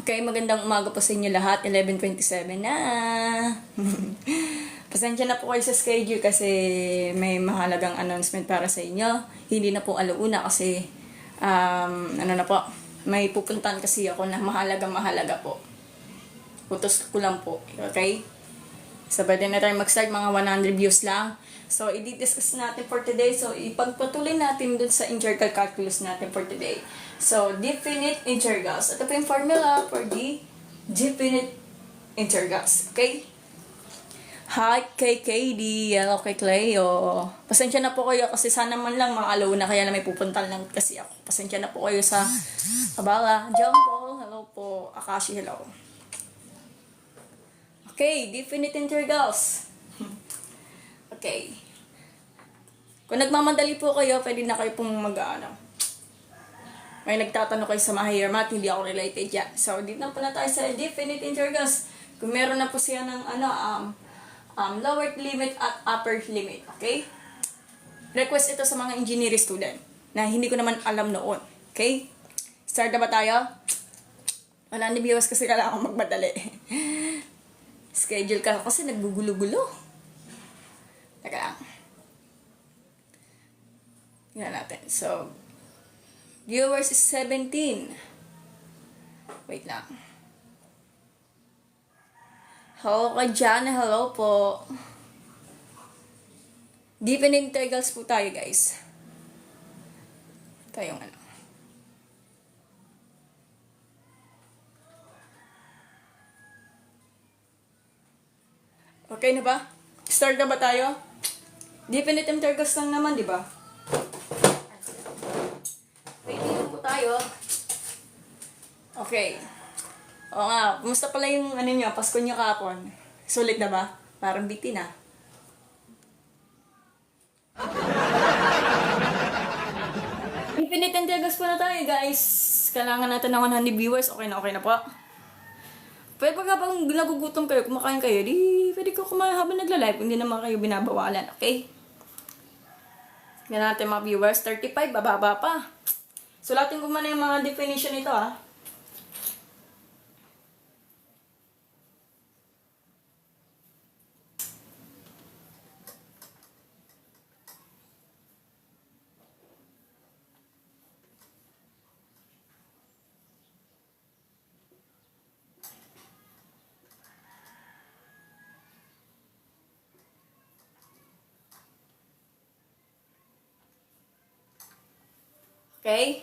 Okay, magandang umaga po sa inyo lahat. 11:27 na. Pasensya na po kayo sa schedule kasi may mahalagang announcement para sa inyo. Hindi na po alauna kasi ano na po, may pupuntahan kasi ako na mahalaga po. Utos ko lang po. Okay? So, pwede na tayo mag-start. Mga 100 views lang. So, i-discuss natin for today. So, ipagpatuloy natin dun sa integral calculus natin for today. So, definite integrals. Ito po yung formula for the definite integrals. Okay? Hi kay KD. Hello kay Cleo. Pasensya na po kayo kasi sana man lang makalaw na kaya na may pupuntan lang kasi ako. Pasensya na po kayo sa abala. John Paul. Hello po. Akashi. Hello. Okay, definite integrals. Okay. Kung nagmamadali po kayo, pwede na kayo pong may nagtatanong kayo sa Mahir Math, hindi ako related yan. So, dito na po na tayo sa definite integrals. Kung meron na po siya ng lower limit at upper limit. Okay? Request ito sa mga engineering student na hindi ko naman alam noon. Okay? Start na ba tayo? Wala ni viewers kasi kailangan magmadali. Schedule ka kasi naggugulo-gulo. Teka lang. Tingnan natin. So, viewers is 17. Wait lang. Hello kay Jana. Hello po. Definite integrals po tayo, guys. Tayong ano. Okay na ba? Start na ba tayo? Definite integrals lang naman, di ba? Waiting lang po tayo. Okay. Oo nga, kumusta pala yung Pasko nyo kahapon? Sulit na ba? Parang biti na. Definite integrals po na tayo, guys. Kailangan natin ng 100 viewers. Okay na po. Pwede pag habang nagugutom kayo, kumakain kayo, di pwede ko kumain habang nagla-live, hindi naman kayo binabawalan, okay? Yan natin mga viewers, 35, bababa pa. Sulatin ko muna yung mga definition nito, ha. Okay?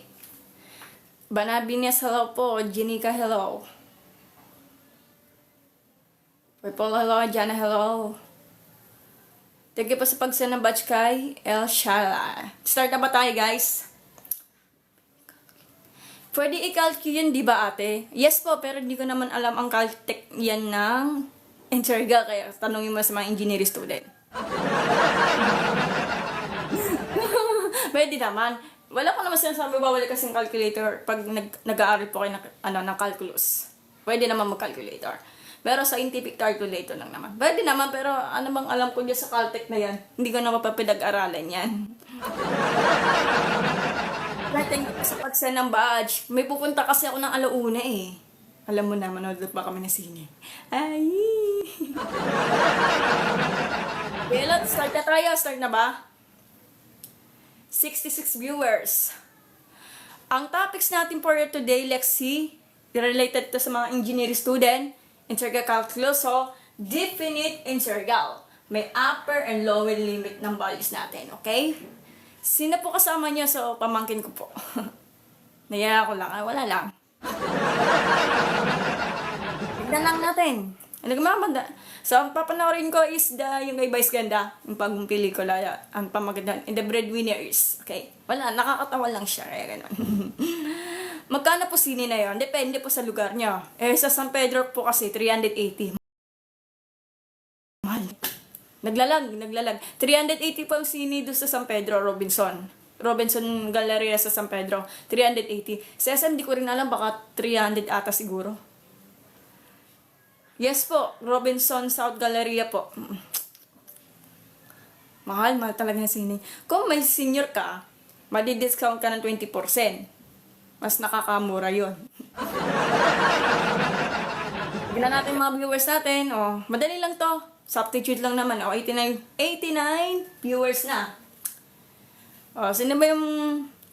Banabinias, hello po. Jenica, hello. Purple, hello. Jana, hello. Thank you po sa pagsend ng batch kay El Shala. Start na ba tayo, guys? Pwede i-calculate yun, di ba, ate? Yes po, pero hindi ko naman alam ang caltech yan ng integral. Kaya tanongin mo sa mga engineering student. Pwede naman. Wala ko naman sinasabi bawal kasing calculator pag nag-aaral po kayo ng calculus. Pwede naman mag-calculator. Pero scientific calculator lang naman. Pwede naman, pero ano bang alam ko dyan sa Caltech na yan? Hindi ko na mapapinag-aralan yan. Thank you sa pag-send ng badge. May pupunta kasi ako ng alauna eh. Alam mo na, manood pa kami na sine. Ay! Okay, let's start na tayo. Start na ba? 66 viewers. Ang topics natin for today, let's see, related to sa mga engineering student, integral calculus, so definite integral. May upper and lower limit ng values natin, okay? Sino po kasama niyo? So, pamangkin ko po. Naya ako lang. Ay, wala lang. Tignan lang natin. So, ang papanoorin ko is yung kay Vice Ganda, yung pagong pelikula, ang pamaganda, and the breadwinners. Okay? Wala, nakakatawa lang siya, kaya ganun. Magkano po sine na yun? Depende po sa lugar niya. Sa San Pedro po kasi, 380. Mahal. Naglalag. 380 po ang sine doon sa San Pedro, Robinson Galleria sa San Pedro, 380. Sa SM, di ko rin alam, baka 300 ata siguro. Yes po, Robinson South Galleria po. Mahal talaga ng sine. Kung may senior ka, madi-discount ka ng 20%. Mas nakakamura yun. Tignan natin mga viewers natin. Oh, madali lang to. Substitute lang naman. Oh, 89 viewers na. Oh, sino ba yung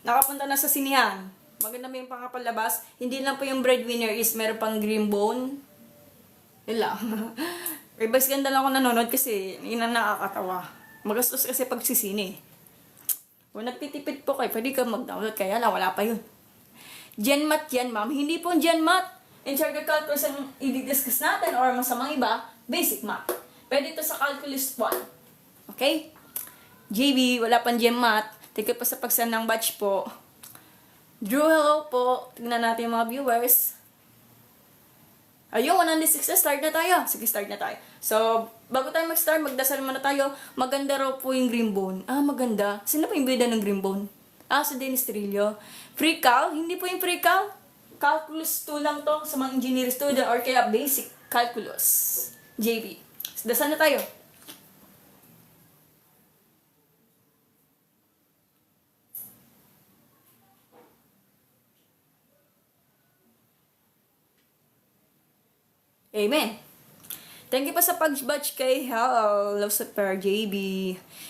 nakapunta na sa sinihan? Maganda ba yung pangapalabas? Hindi lang po yung breadwinner is meron pang green bone. Yun lang. Ibas ganda lang ako nanonood kasi yun ang nakakatawa. Magastos kasi pag sisini. Kung nagtitipid po kayo, pwede ka mag-download. Kaya lang, wala pa yun. GenMat yan, ma'am. Hindi po GenMat. Integer calculus ang i-discuss natin or masamang iba, basic math. Pwede ito sa calculus 1. Okay? JB, wala pang GenMat. Thank you po sa pagsend ng batch po. Drew, hello po. Tingnan natin yung mga viewers. Ayun, 106 na. Start na tayo. Sige, start na tayo. So, bago tayo mag-start, magdasal muna tayo. Maganda raw po yung green bone. Ah, maganda. Sino po yung bida ng green bone? Ah, sa Dennis Trillo. Free cal? Hindi po yung free cal. Calculus 2 lang to sa mga engineer student or kaya basic calculus. JB. So, dasal na tayo. Amen. Thank you pa sa pag-batch kay Hello sa Per JB.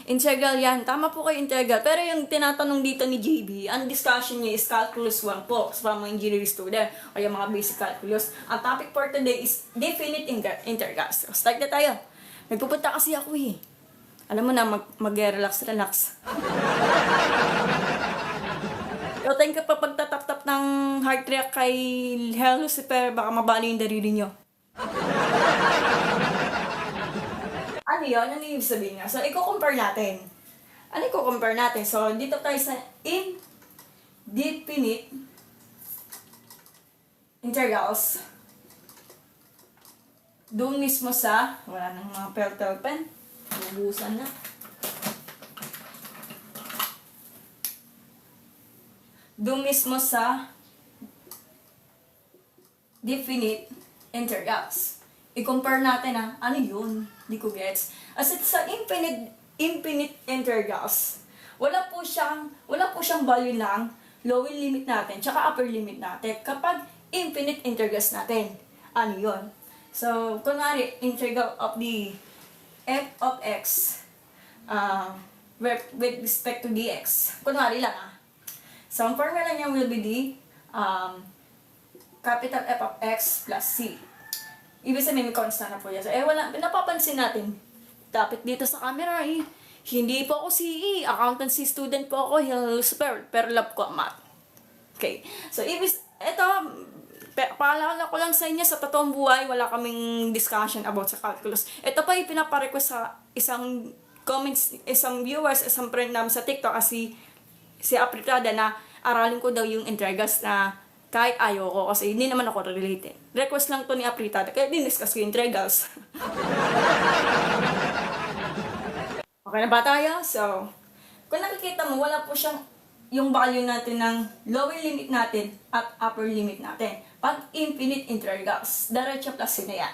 Integral yan. Tama po kayo integral. Pero yung tinatanong dito ni JB, ang discussion niya is calculus 1 po sa mga engineering student o yung mga basic calculus. Ang topic for today is definite integrals. So, start na tayo. Nagpupunta kasi ako eh. Alam mo na, mag-relax. So, thank you pa pagtatap-tap ng heart react kay Hello si Per. Baka mabali yung darili nyo. Ano yun? Ano yung sabihin nga? So, i-compare natin. Ano i-compare natin? So, dito tayo sa indefinite integrals. Doon mismo sa, wala nang mga peltel pen. Nabuhusan na. Doon mismo sa definite integrals. I-compare natin ano yun? Hindi ko gets. As it sa infinite integrals, wala po siyang value ng lower limit natin tsaka upper limit natin kapag infinite integrals natin. Ano yun? So, kunwari, integral of the f of x with respect to dx. Kunwari lang So, ang formula niya will be the capital F of x plus c. Ibig sabihin, may constant na po yan. So, wala, napapansin natin, dapat dito sa camera hindi po ako CE, accountancy student po ako, pero love ko ang math. Okay. So, paalala ko lang sa inyo, sa totoong buhay, wala kaming discussion about sa calculus. Ito pa yung pinaparequest sa isang viewers, isang friend namin sa TikTok, si Apritada na aralin ko daw yung integrals na kahit ayoko kasi hindi naman ako related. Request lang to ni Apritada. Kaya diniscuss ko yung integrals. Okay na ba tayo? So, kung nakikita mo, wala po siyang yung value natin ng lower limit natin at upper limit natin. Pag infinite integrals, diretso plus yun na yan.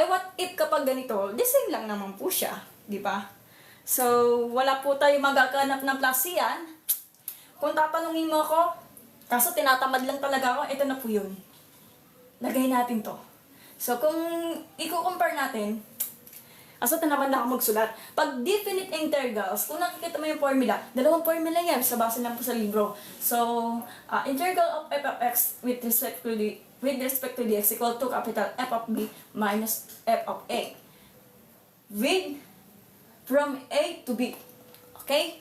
What if kapag ganito, the same lang naman po siya. Di ba? So, wala po tayo magaganap ng plus yan. Kung tatanungin mo ako, kaso tinatamad lang talaga ako, ito na po yun. Lagay natin to. So, kung i-compare natin, tinaman na ako magsulat. Pag definite integrals, kung nakikita mo yung formula, dalawang formula yan, sa base lang po sa libro. So, integral of f of x with respect to dx equal to capital F of b minus f of a. From a to b. Okay?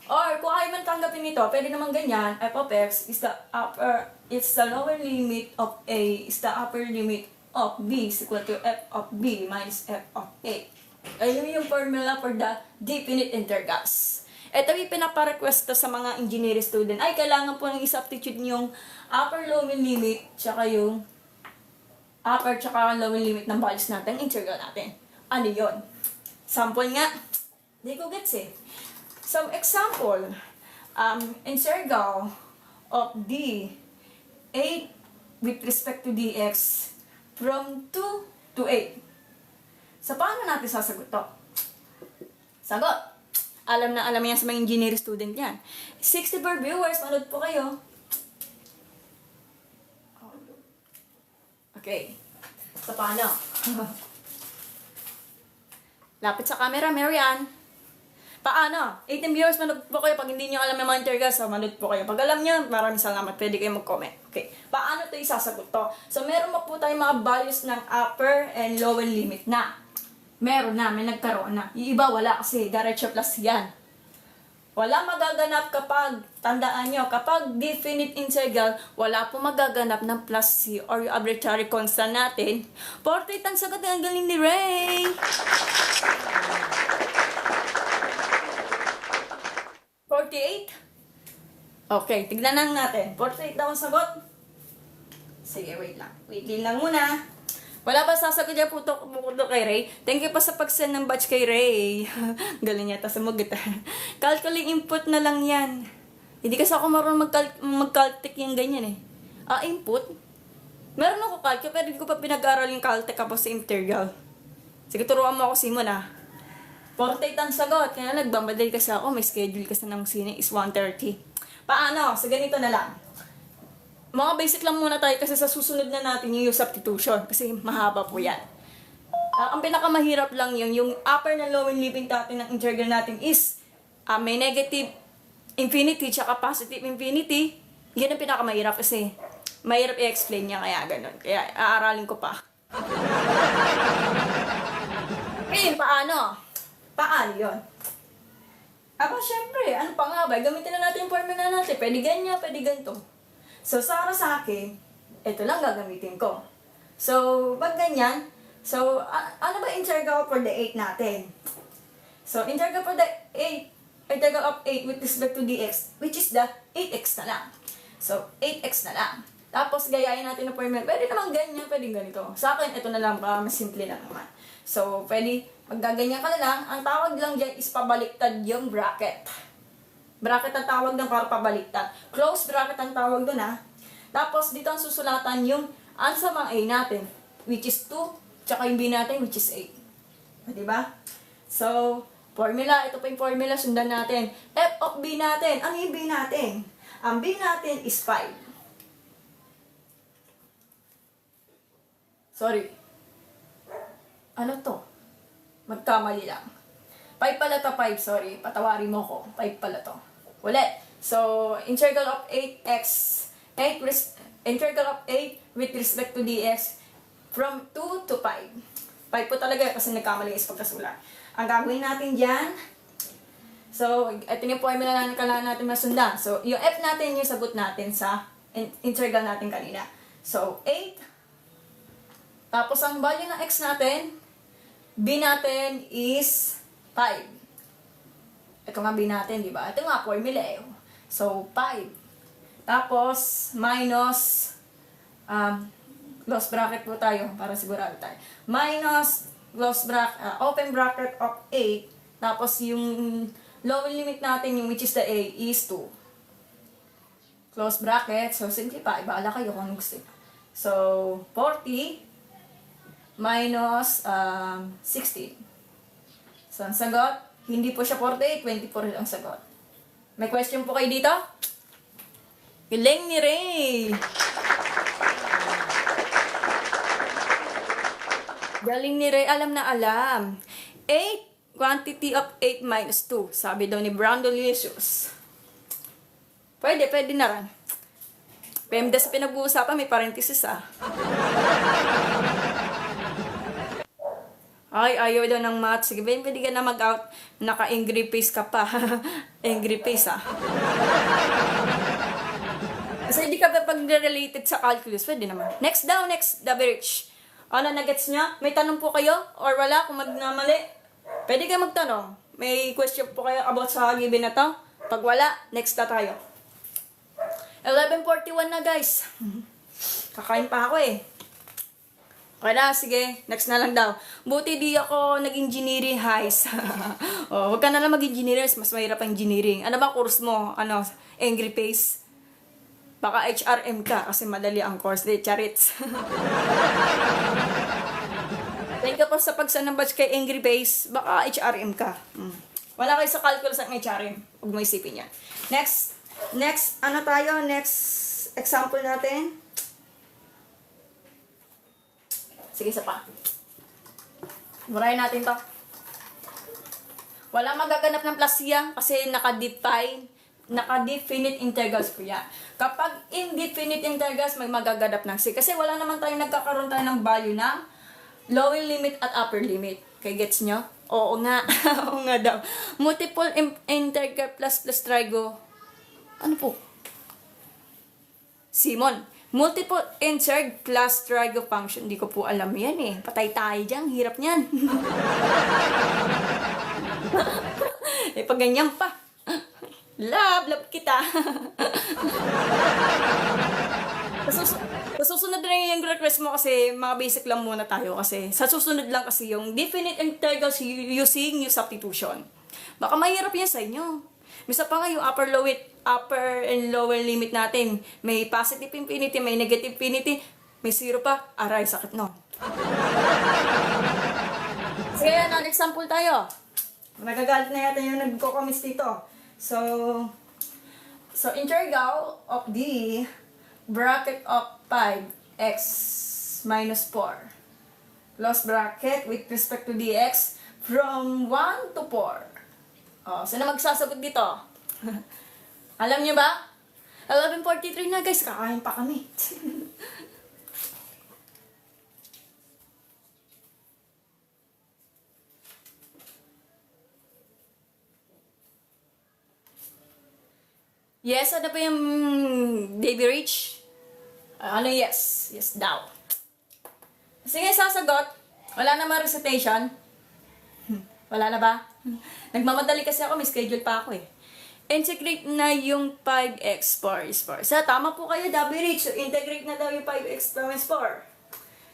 Or, kung ayaw man tanggapin nito, pwede naman ganyan, f of x is the lower limit of a, is the upper limit of b is equal to f of b minus f of a. Ayun yung formula for the definite integrals. Ito yung pinaparequest sa mga engineering student. Kailangan po nang i-substitute yung upper lower limit, tsaka yung upper tsaka lower limit ng values natin, integral natin. Ano yun? Sample nga. Hindi ko gets eh. Some example, integral of d 8 with respect to dx from 2 to 8. So, paano natin sasagot to? Sagot! Alam yan sa mga engineering student yan. 64 viewers, manood po kayo. Okay. So, paano? Lapit sa camera, Marian. Paano? 18 viewers, manood po kayo. Pag hindi nyo alam yung mga intergal, so manood po kayo. Pag alam nyo, maraming salamat. Pwede kayo mag-comment. Okay. Paano ito isasagot to? So, meron po tayong mga values ng upper and lower limit na. Meron na, may nagkaroon na. Yung iba, wala kasi. Diretso plus yan. Wala magaganap kapag, tandaan nyo, kapag definite integral, wala po magaganap ng plus c or yung arbitrary constant natin. 48 ang sagot ng galing ni Ray! 48? Okay, tignan lang natin. 48 daw ang sagot. Sige, wait lang. Wait lang muna. Wala pa sasagot niya po kay Ray. Thank you pa sa pag-send ng batch kay Ray. Galing yata sumagot. Calculating input na lang yan. Hindi kasi ako marunong mag-caltic yung ganyan eh. Input? Meron ako calc, pero hindi ko pa pinag-aral yung caltic kapag sa integral. Sige, turuan mo ako, Simon 48 ang sagot. Kaya nagbamadali kasi ako. May schedule kasi ng sine is 1:30. Paano? So, ganito na lang. Mga basic lang muna tayo kasi sa susunod na natin yung substitution. Kasi mahaba po yan. Ang pinakamahirap lang yung upper na lower limit natin ng integral natin is may negative infinity tsaka positive infinity. Yan ang pinakamahirap kasi mahirap i-explain niya kaya ganun. Kaya aaralin ko pa. Eh, paano? Paano yun? Syempre, ano pa nga ba? Gamitin na natin yung formula natin. Pwede ganyan, pwede ganito. So, sa akin, ito lang gagamitin ko. So, pag ganyan, so, ano ba integral for the 8 natin? So, integral for the 8, integral of 8 with respect to dx, which is the 8x na lang. So, 8x na lang. Tapos, gayahin natin ng formula. Pwede naman ganyan, pwede ganito. Sa akin, ito na lang, mas simple na naman. So, pwede, maggaganyan ka na lang. Ang tawag lang dyan is pabaliktad yung bracket. Bracket ang tawag ng para pabaliktad. Close bracket ang tawag doon Tapos, dito ang susulatan yung answer mga A natin, which is 2, tsaka yung B natin, which is 8. Diba? So, formula, ito pa yung formula, sundan natin. F of B natin, ano yung B natin? Ang B natin is 5. Sorry. Ano to? Magkamali lang. 5 pala to, 5, sorry. Patawarin mo ko. 5 pala to. Ulit. So, integral of 8x, integral of 8 with respect to dx from 2 to 5. 5 po talaga kasi nagkamali is pagkasulat. Ang gagawin natin dyan, so, ito yung formula na kailangan natin masundan. So, yung f natin yung sagot natin sa integral natin kanina. So, 8. Tapos, ang value ng x natin, b natin is 5. Ito nga B natin, di ba? Ito nga, formula So, 5. Tapos, minus, close bracket po tayo, para sigurado tayo. Minus, close bracket, open bracket of 8. Tapos, yung lower limit natin, yung which is the A, is 2. Close bracket. So, simplify. Baala kayo kung ano gusto. So, 40 minus 16. So, ang sagot, hindi po siya 48, 24 ang sagot. May question po kayo dito? Galing ni Ray! Galing ni Ray, alam na alam. 8, quantity of 8 minus 2. Sabi daw ni Brando Licious. Pwede na rin. PMD sa pinag-uusapan, may parenthesis Ay, ayaw daw ng math. Sige, pwede ka na mag-out. Naka-angry face ka pa. Angry face, Kasi hindi ka pa pag-related sa calculus. Pwede naman. Next daw, next, the bridge. Ano, nagets nyo? May tanong po kayo? Or wala? Kung magmamali? Pwede kayo magtanong. May question po kayo about sa given na to? Pag wala, next na tayo. 11:41 na, guys. Kakain pa ako Okay na, sige. Next na lang daw. Buti di ako nag-engineering highs. Huwag ka na lang mag-engineering. Mas mahirap ang engineering. Ano ba course mo? Angry Face? Baka HRM ka kasi madali ang course. Charits. Thank you po sa pagsanambats kay Angry Face. Baka HRM ka. Wala kayo sa calculus ang HRM. Huwag mo isipin yan. Next, ano tayo? Next example natin. Sige, isa pa. Burahin natin to. Wala magaganap ng plus siya kasi naka-definite integrals po yan. Kapag indefinite integrals, may magaganap ng c. Kasi wala naman tayo nagkakaroon tayo ng value ng lower limit at upper limit. Kay gets nyo? Oo nga. Oo nga daw. Multiple integral plus trigo. Ano po? Simon. Multiple integral plus trigo function. Hindi ko po alam yan eh. Patay tayo dyan. Hirap niyan. Eh, pag ganyan pa. Love kita. Sa susunod na yung request mo kasi mga basic lang muna tayo kasi sa susunod lang kasi yung definite integrals using yung substitution. Baka mahirap yan sa inyo. Misa pa nga yung upper and lower limit natin. May positive infinity, may negative infinity, may zero pa. Aray, sakit no. Sige, next example tayo. Nagagalit na yata yung nagko-comments dito. So integral of the bracket of 5x minus 4 close bracket with respect to dx from 1 to 4. Sino magsasagot dito? Alam niyo ba? 11:43 na guys, kakain pa kami. Yes, ano ba yung Davy Rich? Ano yes? Yes daw. Sige, sasagot. Wala namang recitation. Wala na ba? Nagmamadali kasi ako, may schedule pa ako eh. Integrate na yung 5x is 4. Sa tama po kayo, Davy Rich. So, integrate na daw yung 5x is 4.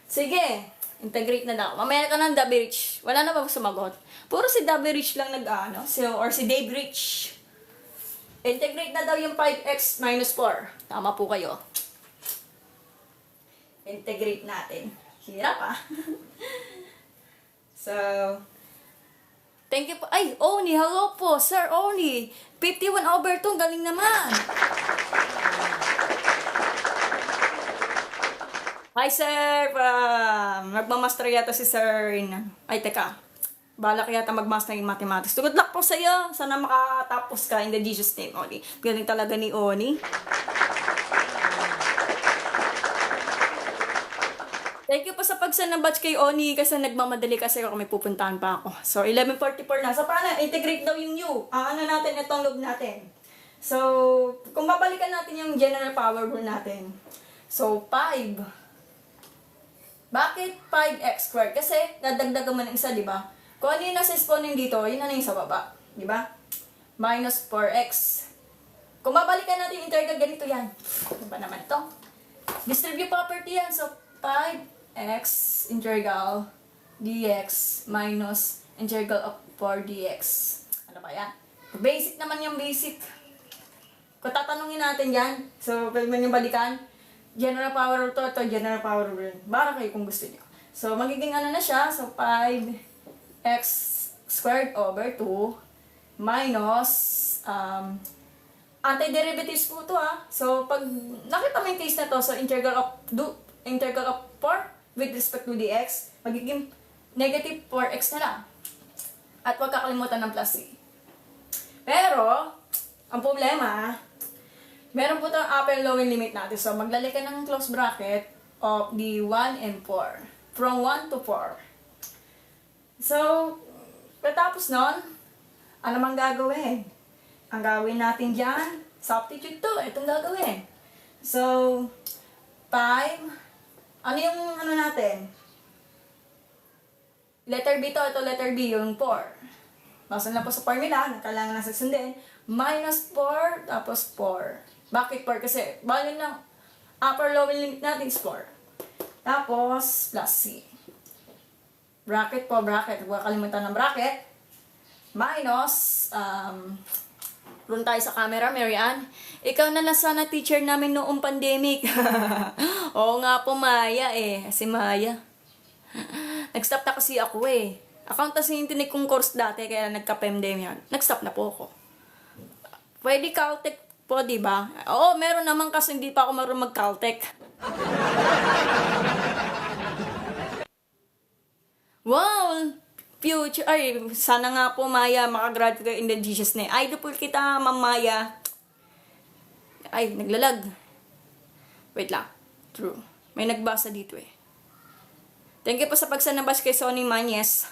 Sige, integrate na daw. Mamaya ka ng Davy Rich. Wala na ba sumagot? Puro si Davy Rich lang nag-ano. Or si Dave Rich. Integrate na daw yung 5x minus 4. Tama po kayo. Integrate natin. Hirap ah. So, thank you po. Ay, Oni, hello po. Sir Oni. 51/2. Galing naman. Hi, sir. Magmamaster yata si Sir. Ay, teka. Balak yata mag-master in mathematics. Good luck po sa iyo. Sana makatapos ka in the Jesus name, Oni. Galing talaga ni Oni. Thank you po sa pag-send ng batch kay Oni kasi nagmamadali kasi ako may pupuntahan pa ako. So, 11:44 na. So, paano? Integrate daw yung U. Ano natin, itong loob natin. So, kung babalikan natin yung general power rule natin. So, 5. Bakit 5x squared? Kasi, nadagdagan man ng isa, di ba? Kung ano yung nasa exponent dito, yun na yung sa baba. Di ba? Minus 4x. Kung babalikan natin yung integral, ganito yan. Ano ba naman ito? Distribute property yan. So, 5x integral dx minus integral of 4 dx. Ano ba yan? Basic naman yung basic. Kung tatanungin natin yan, so, pwede mo yung balikan, general power rule to, general power rule. Bara kayo kung gusto nyo. So, magiging ano na siya? So, 5x squared over 2 minus antiderivatives po to ha. So, pag nakita mo yung case na to, so integral of 4 with respect to dx, magiging negative 4x na lang. At huwag kakalimutan ng plus c. Pero, ang problema, meron po itong upper and lower limit natin. So, maglalagay ka ng close bracket of the 1 and 4. From 1 to 4. So, pagkatapos nun, ano mang gagawin? Ang gagawin natin dyan, substitute to. Itong gagawin. So, 5. Ano yung ano natin? Letter B to. Ito letter B, yung 4. Basta na po sa formula, kailangan na sasundin. Minus 4, tapos 4. Bakit 4? Kasi, bali ng upper lower limit natin is 4. Tapos, plus C. Bracket po, bracket. Huwag kalimutan ng bracket. Minus, run tayo sa camera, Mary Ann. Ikaw na lang sana teacher namin noong pandemic. Oo nga po, Maya eh. Si Maya. Nag-stop na kasi ako eh. Accountancy yung tinig kong course dati, kaya nagka-PEMDEM yan. Nag-stop na po ako. Pwede Caltech po, di ba? Oo, meron naman kasi hindi pa ako marunong mag-Caltech. Wow! Future, ay, sana nga po, Maya, makagraduate ka in the Jesus name. Idol po kita, Ma'am Maya. Ay, naglalag. Wait lang. True. May nagbasa dito eh. Thank you po sa pagsanabas kay Sonny Manyes.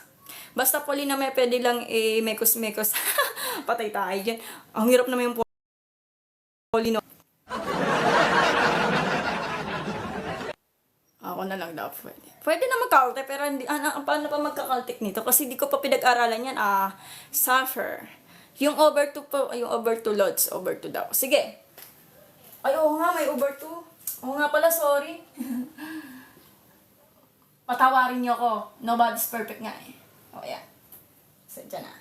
Basta poli na may pwede lang mekos-mekos. Patay tayo dyan. Ang hirap naman yung poli no. Ako na lang daw pwede. Pwede na magkalte pero hindi, paano pa magkakaltik nito? Kasi di ko pa pinag-aralan yan. Suffer. Yung over 2 po, yung over 2 loads, over 2 daw. Sige. Ay, oo nga, may over 2. Oo nga pala, sorry. Patawarin niyo ako. Nobody's perfect nga eh. O, yan. So, dyan na.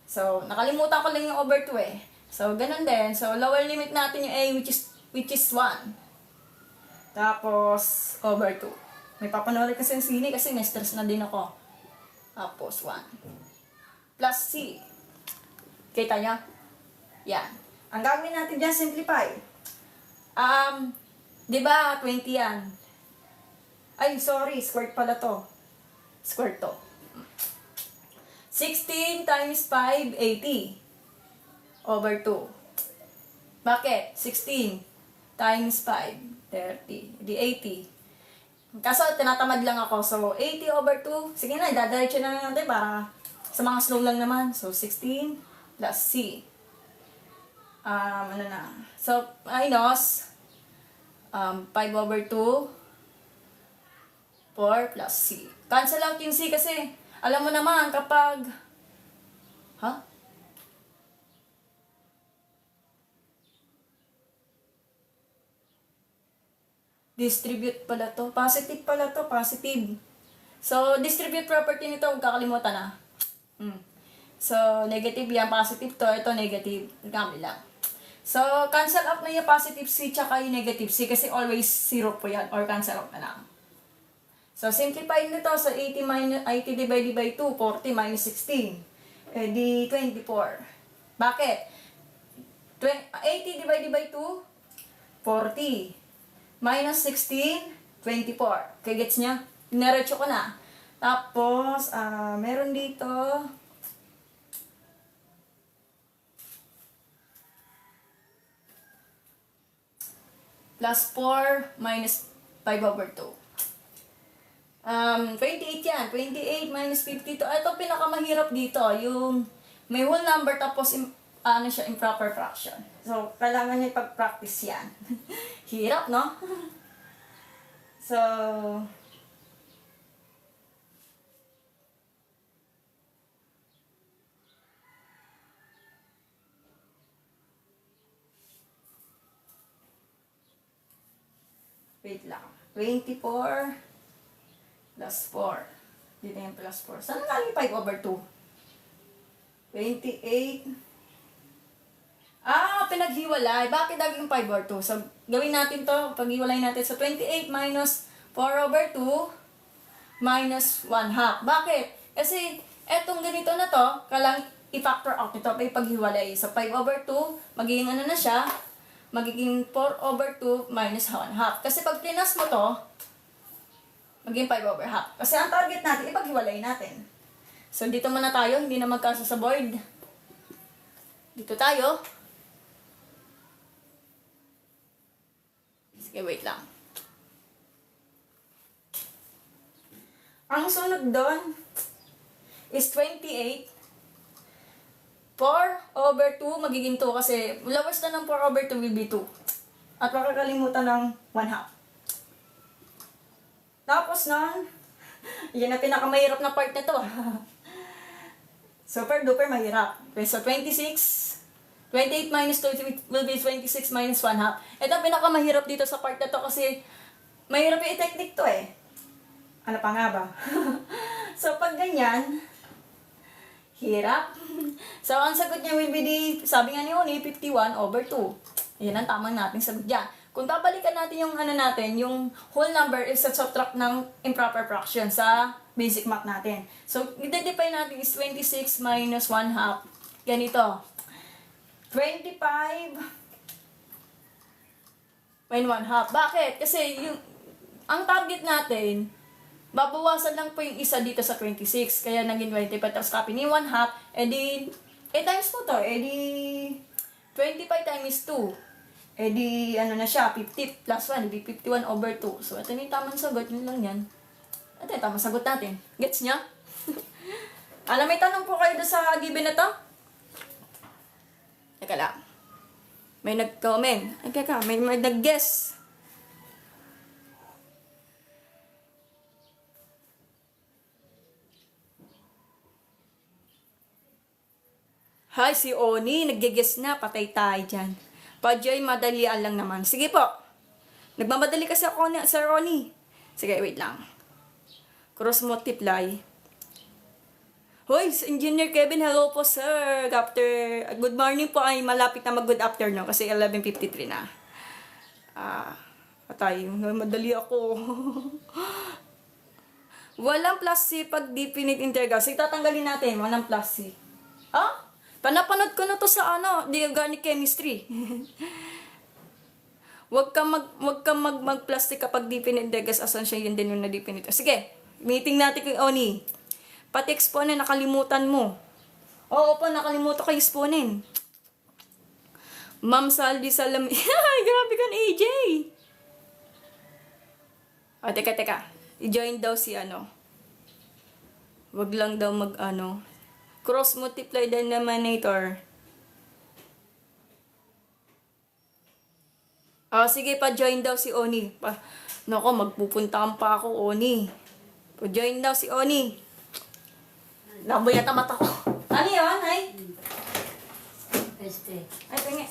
So, nakalimutan ko lang yung over 2 eh. So, ganun din. So, lower limit natin yung A, which is 1. Tapos, over 2. May papanood kasi yung sini kasi may stress na din ako. Tapos, 1. Plus C. Kita niya? Yan. Ang gagawin natin dyan, simplify. Di ba, 20 yan? Ay, sorry, squared pala to. Squared to. 16 times 5, 80. Over 2. Bakit? 16 times 5, 30. Di 80. Kaso, tinatamad lang ako. So, 80 over 2. Sige na, idadiretso na lang natin para sa mga slow lang naman. So, 16 plus C. Ano na? So, minus 5 over 2. 4 plus C. Cancel out yung C kasi, alam mo naman, kapag, distribute pala to. Positive pala to, positive. So, distribute property nito, huwag kakalimutan na. So, negative yan, positive to, ito negative. Gamit lang. So, cancel out na yung positive C tsaka yung negative C kasi always 0 po yan or cancel out na lang. So, simplify nito sa 80 divided by 2, 40 minus 16. Eh, di 24. Bakit? 80 divided by 2, 40. Minus 16, 24. Okay, gets niya? Niretso ko na. Tapos, meron dito, plus 4 minus 5 over 2. 28 yan. 28 minus 52. Ito pinakamahirap dito. Yung may whole number tapos siya, improper fraction. So, kailangan niya ipag-practice yan. Hirap, no? So, wait lang. 24 plus 4. Dito yung plus 4. Saan galing 5 over 2? 28. Pinaghiwalay. Bakit naging 5 over 2? So, gawin natin to. Paghiwalay natin. So, 28 minus 4 over 2 minus 1 half. Bakit? Kasi, etong ganito na to, kailangan i-factor out nito. Paghiwalay. So, 5 over 2, magiging ano na siya? Magiging 4 over 2 minus 1 half. Kasi pag tinas mo to, maging 5 over half. Kasi ang target natin, ipaghiwalay natin. So, dito muna tayo. Hindi na magkasa sa board. Dito tayo. Sige, wait lang. Ang sunod doon is 28. 4 over 2, magiging 2 kasi lowest na ng 4 over 2 will be 2. At wag kakalimutan ng 1 half. Tapos nun, yan ang pinakamahirap na part nito. Super duper mahirap. Okay, so 26, 28 minus 2 will be 26 minus 1 half. Ito ang pinakamahirap dito sa part na to kasi mahirap yung technique to eh. Ano pa nga ba? So pag ganyan, hirap. So ang sagot niya will be sabi nga ni Oni, 51 over 2. Yan ang tamang nating sagot dyan. Kung babalikan natin yung natin, yung whole number is sa subtract ng improper fraction sa basic math natin. So, i-define natin is 26 minus 1 half. Ganito. 25 minus 1 half. Bakit? Kasi ang target natin, Babawasan lang po yung isa dito sa 26. Kaya naging 25. Tapos copy ni 1 half. Eh di, times mo to. Eh di, 25 times 2. Eh di, ano na siya, 50 plus 1. Di 51 over 2. So, ito na yung tamang sagot. Yun lang yan. Ito yung tamang sagot natin. Gets niya? Alam, may tanong po kayo doon sa given na to? Teka lang. May nag-comment. Ay, teka, may nag-guess. Hi, si Oni. Nag-guess na. Patay tayo dyan. Pajoy, madalian lang naman. Sige po. Nagmamadali kasi ako, Sir Oni. Sige, wait lang. Cross multiply. Hoy, Engineer Kevin, hello po, sir. Good morning po. Ay, malapit na mag-good afternoon kasi 11:53 na. Patay. Madali ako. Walang plus C pag definite integral. Sige, tatanggalin natin. Walang plus C. Panapanood ko na to sa the organic chemistry. Wag ka mag-plastic kapag definite integral. Asan siya yun din yung na-definite. Sige, meeting natin kay Oni. Pati exponent, nakalimutan mo. Oo po, nakalimutan ko yung exponent. Ma'am Saldi Salami. Ay, grabe ka na, AJ. Teka. I-join daw si Wag lang daw cross multiply denominator. Sige, pa-join daw si Oni. Nako, magpupuntahan pa ako, Oni. Pa-join daw si Oni. Lamboy yata mata ko. Ano yun, ay? Ay, pingi.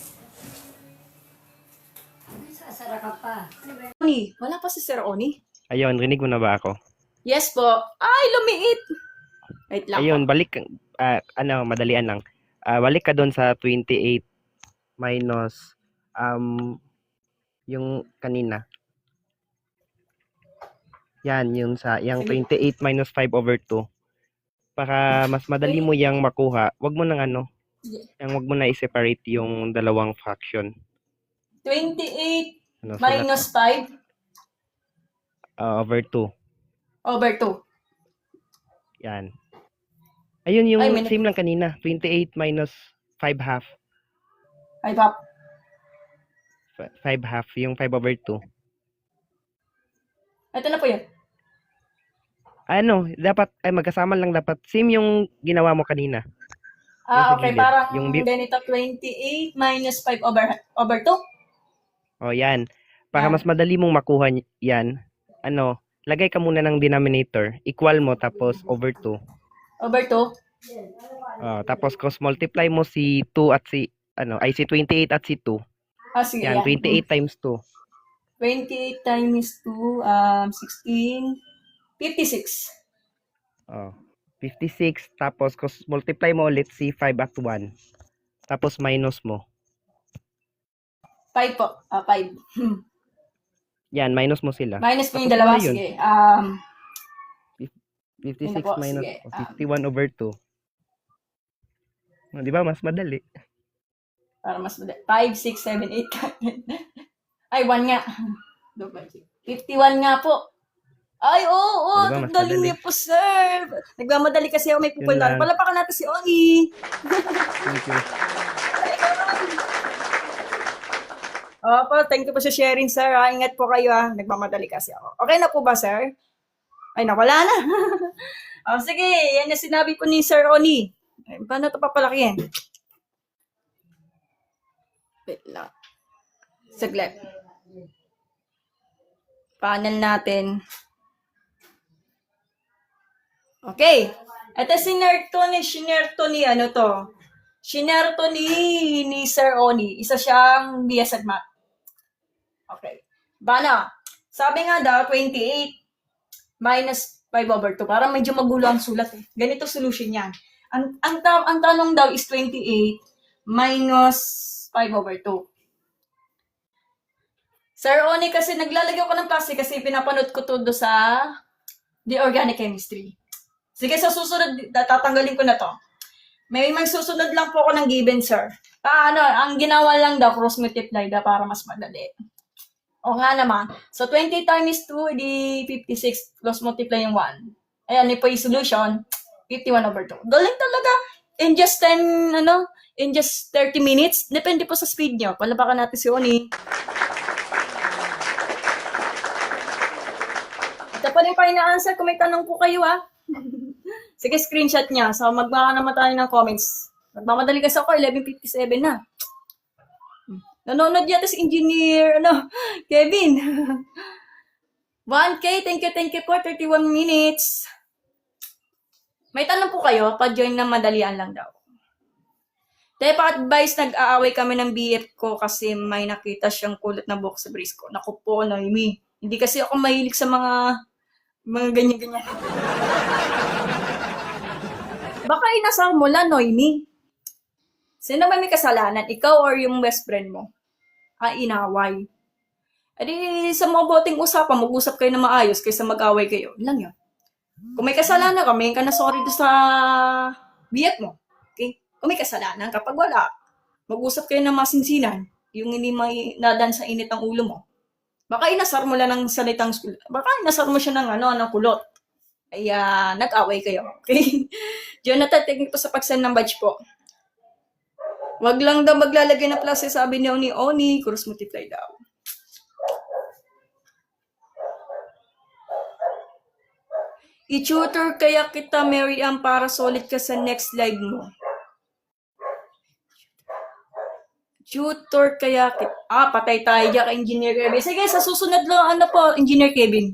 Sasara ka pa. Oni, wala pa si Sir Oni? Ayun, rinig mo na ba ako? Yes po. Ay, lumiit. Wait lang Ayun, po. balik, madalian lang. Balik ka doon sa 28 minus, yung kanina. Yan, yung 28 minus 5 over 2. Para mas madali mo yang makuha, wag mo nang wag mo na i-separate yung dalawang fraction. 28 Sulat minus ko. 5 Over 2. over 2. Yan. Ayun yung Ay, same lang kanina. 28 minus 5 half. 5 half. 5 half, yung 5 over 2. Ito na po yun. Dapat, magkasama lang dapat. Same yung ginawa mo kanina. Yung Okay. gilid. Parang Yung ganito, 28 minus 5 over 2. Yan. Para Yan. mas madali mong makuha yan, lagay ka muna ng denominator. Equal mo, tapos over 2. Over 2. Tapos cross multiply mo si 2 at si 28 at si 2. Sige. Yan, 28 times 2. 28 times 2, 16, 56. 56, tapos cross multiply mo ulit si 5 at 1. Tapos minus mo. 5 po. 5. Yan, minus mo sila. Minus po yung Tapos dalawa. ano yun? Sige. 56 Yun na po, minus sige. 51 over 2. Di ba? Mas madali. Para mas 5, 6, 7, 8. Ay, 1 nga. 51 nga po. Ay, oo. Di ba, mas Galing madali? niyo po, sir. Nagmamadali kasi ako may pupuntahan. Yun lang. Palapakan natin si Oni. Thank you. Opo, thank you po sa sharing, sir. Ingat po kayo, nagmamadali kasi ako. Okay na po ba, sir? Ay, nawala na. Sige, yan yung sinabi po ni Sir Oni. Paano ito papalakihin? Wait lang. Saglit. Panel natin. Okay. Ito sinerto ni Sir Oni. Isa siyang BS at Math. Okay. Bana, sabi nga daw, 28 minus 5 over 2. Parang medyo magulo ang sulat eh. Ganito solution yan. Ang tanong daw is 28 minus 5 over 2. Sir Oni, kasi naglalagay ko ng klase kasi pinapanood ko to sa the organic chemistry. Sige, sa susunod, tatanggalin ko na to. May susunod lang po ako ng given, sir. Ang ginawa lang daw, cross multiply daw para mas madali. O nga naman. So, 20 times 2, di 56 plus multiply yung 1. Ayan, ito yung solution. 51/2. Galing talaga. In just 10, in just 30 minutes. Depende po sa speed nyo. Palabakan natin si Oni. Ito pa rin pa ina-answer kung may tanong po kayo, Sige, screenshot niya. So, magbaka naman tayo ng comments. Magmamadali kasi ako, 11:57 na. Nanonood yata si Engineer, Kevin. 1K, thank you po, 31 minutes. May tanong po kayo, pa-join na madalian lang daw. Dahil pa-advise, nag-aaway kami ng BF ko kasi may nakita siyang kulot na buhok sa brace ko. Naku po, Noemi. Hindi kasi ako mahilig sa mga ganyan-ganyan. Baka inasar mo lang, Noemi. Sino ba may kasalanan? Ikaw or yung best friend mo? Inaway. Edi sa mabuting usapan, mag-usap kayo na maayos kaysa mag-away kayo. Yun lang yun. Kung may kasalanan ka, may ka na sorry doon sa biyat mo. Okay? Kung may kasalanan, kapag wala, mag-usap kayo ng masinsinan, yung hindi may nadan sa init ang ulo mo. Baka inasar mo lang ng salitang school. Baka inasar mo siya ng kulot. Ay, nag-away kayo. Okay? Jonathan, thank you po sa pag-send ng badge po. Wag lang daw maglalagay na plus, sabi ni Oni, cross multiply daw. I-tutor kaya kita, Mary para solid ka sa next live mo. Tutor kaya kita. Patay tayo dyan kay Engineer Kevin. Sige, sa susunod lang, Engineer Kevin.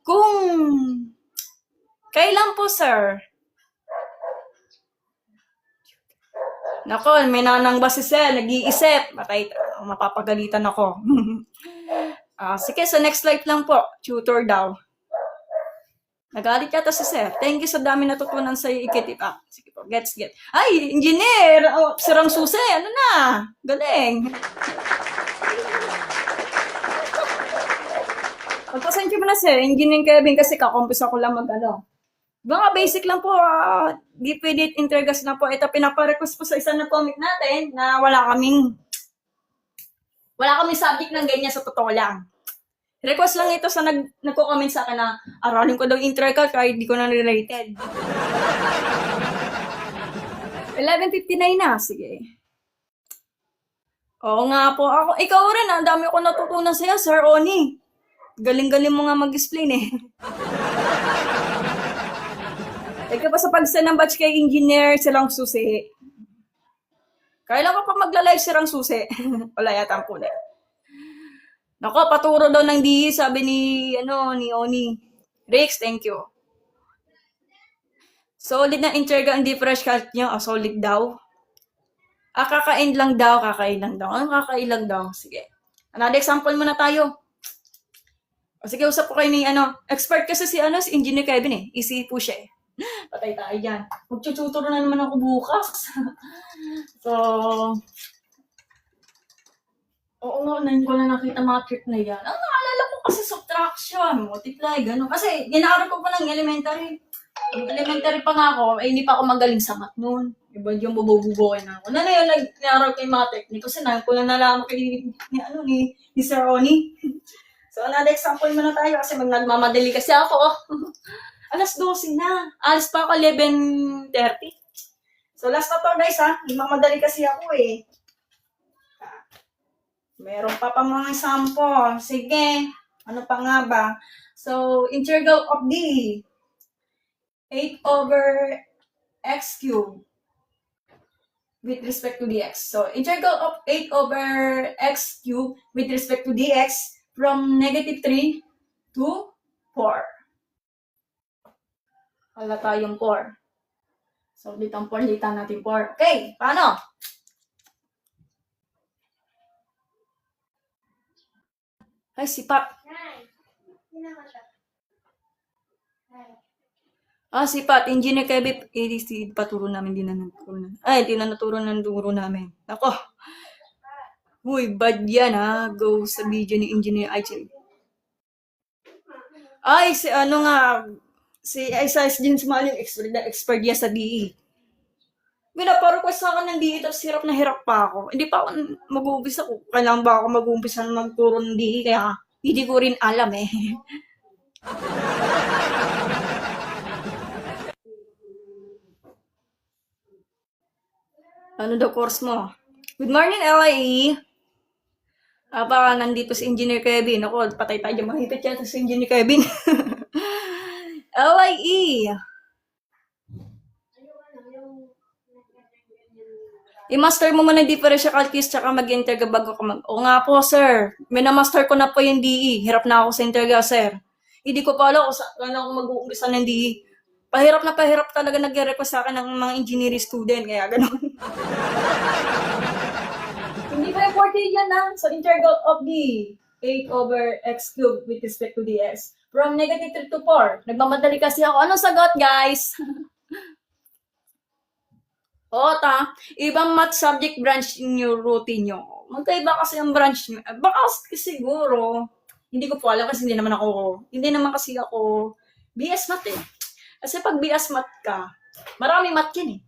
Kung kailan po, sir? Nako, may nanang ba si Sel, nag-iisip. Mapapagalitan ako. Sige, sa next live lang po. Tutor daw. Nagalit yata si Sir. Thank you sa dami natutunan sa ikitip. Sige po, get. Ay, Engineer! Sirang susi, Galing. Pagpasensya mo na, Sir. Engineer Kevin kasi kakumpis ako lang mga basic lang po, di pwede intergas na po. Ito, pinaparequest po sa isa na comment natin na wala kaming subject ng ganyan sa totoo lang. Request lang ito sa nagko-comment sa akin na aralin ko daw intercal kahit di ko na related. 11:59 na, sige. Oo nga po, ikaw rin, ang dami ko natutunan sa'yo, Sir Oni. Galing-galing mo nga mag-explain Ikaw pa sa pag-send ng batch kay Engineer Sirang Susi. Kailan ka pa magla-live Sirang Susi? Wala yata ang punit. Nako, paturo daw ng DE, sabi ni Oni. Rix, thank you. Solid na interga, hindi fresh cut nyo. Solid daw. Kakain lang daw. Ano kakain lang daw? Sige. Another example muna tayo. Sige, usap ko kayo ni expert kasi si Engineer Kevin Easy po siya Patay tayo dyan. Magtututor na naman ako bukas. So, oo nga, ngayon ko na nakita mga trick na yan. Ang naalala ko kasi subtraction, multiply, gano'n. Kasi, ginaaral ko pa ng elementary. Yung elementary pa nga ako, hindi pa ako magaling sa math noon. Iba yung bububugoy na ako. Na yun, nag-aaral ko yung mga technique. Kasi na, ko na nalaman ni Sir Oni. So, another example muna tayo kasi nagmamadali kasi ako. Alas 12 na. Alas pa ako 11:30. So, last na to guys Nagmamadali kasi ako Meron pa mga sample. Sige. Ano pa nga ba? So, integral of D. 8/x cubed with respect to dx. So, integral of 8/x cubed with respect to dx from -3 to 4. Wala tayong 4. So, ditang 4, ditang natin 4. Okay, paano? Ay, si Pat. Si Pat, Engineer Kevin, ADC, paturo namin, di na naturo namin. Ako. Uy, bad yan Go sa video ni Engineer IJ. Ay, si Isaias James Malin, expert niya sa DE. Pinaparequest sa akin ng DE, tapos hirap pa ako. Hindi pa ako mag-uumpisa ko. Kailangan ba ako mag-uumpisa na magturo ng DE? Kaya hindi ko rin alam eh. Ano daw course mo? Good morning, LIE. Baka nandito si Engineer Kevin. Ako, patay tayo. Mahipit yata si Engineer Kevin. LIE. I-master mo muna yung differential calculus tsaka mag-interga bago ka O nga po, sir. Minamaster ko na po yung DE. Hirap na ako sa interga, sir. Hindi ko pa alam kung saan ako mag-uumpisa ng DE. Pahirap talaga nag-request sa akin ng mga engineering student. Kaya ganun. Hindi pa important yan So, integral of the 8 over x cubed with respect to ds. From negative 3 to 4. Nagmamadali kasi ako. Anong sagot, guys? Ibang math subject branch yung routine nyo. Magkaiba kasi ang branch nyo. Baka siguro, hindi ko po alam kasi hindi naman kasi ako BS math eh. Kasi pag BS math ka, marami math yan eh.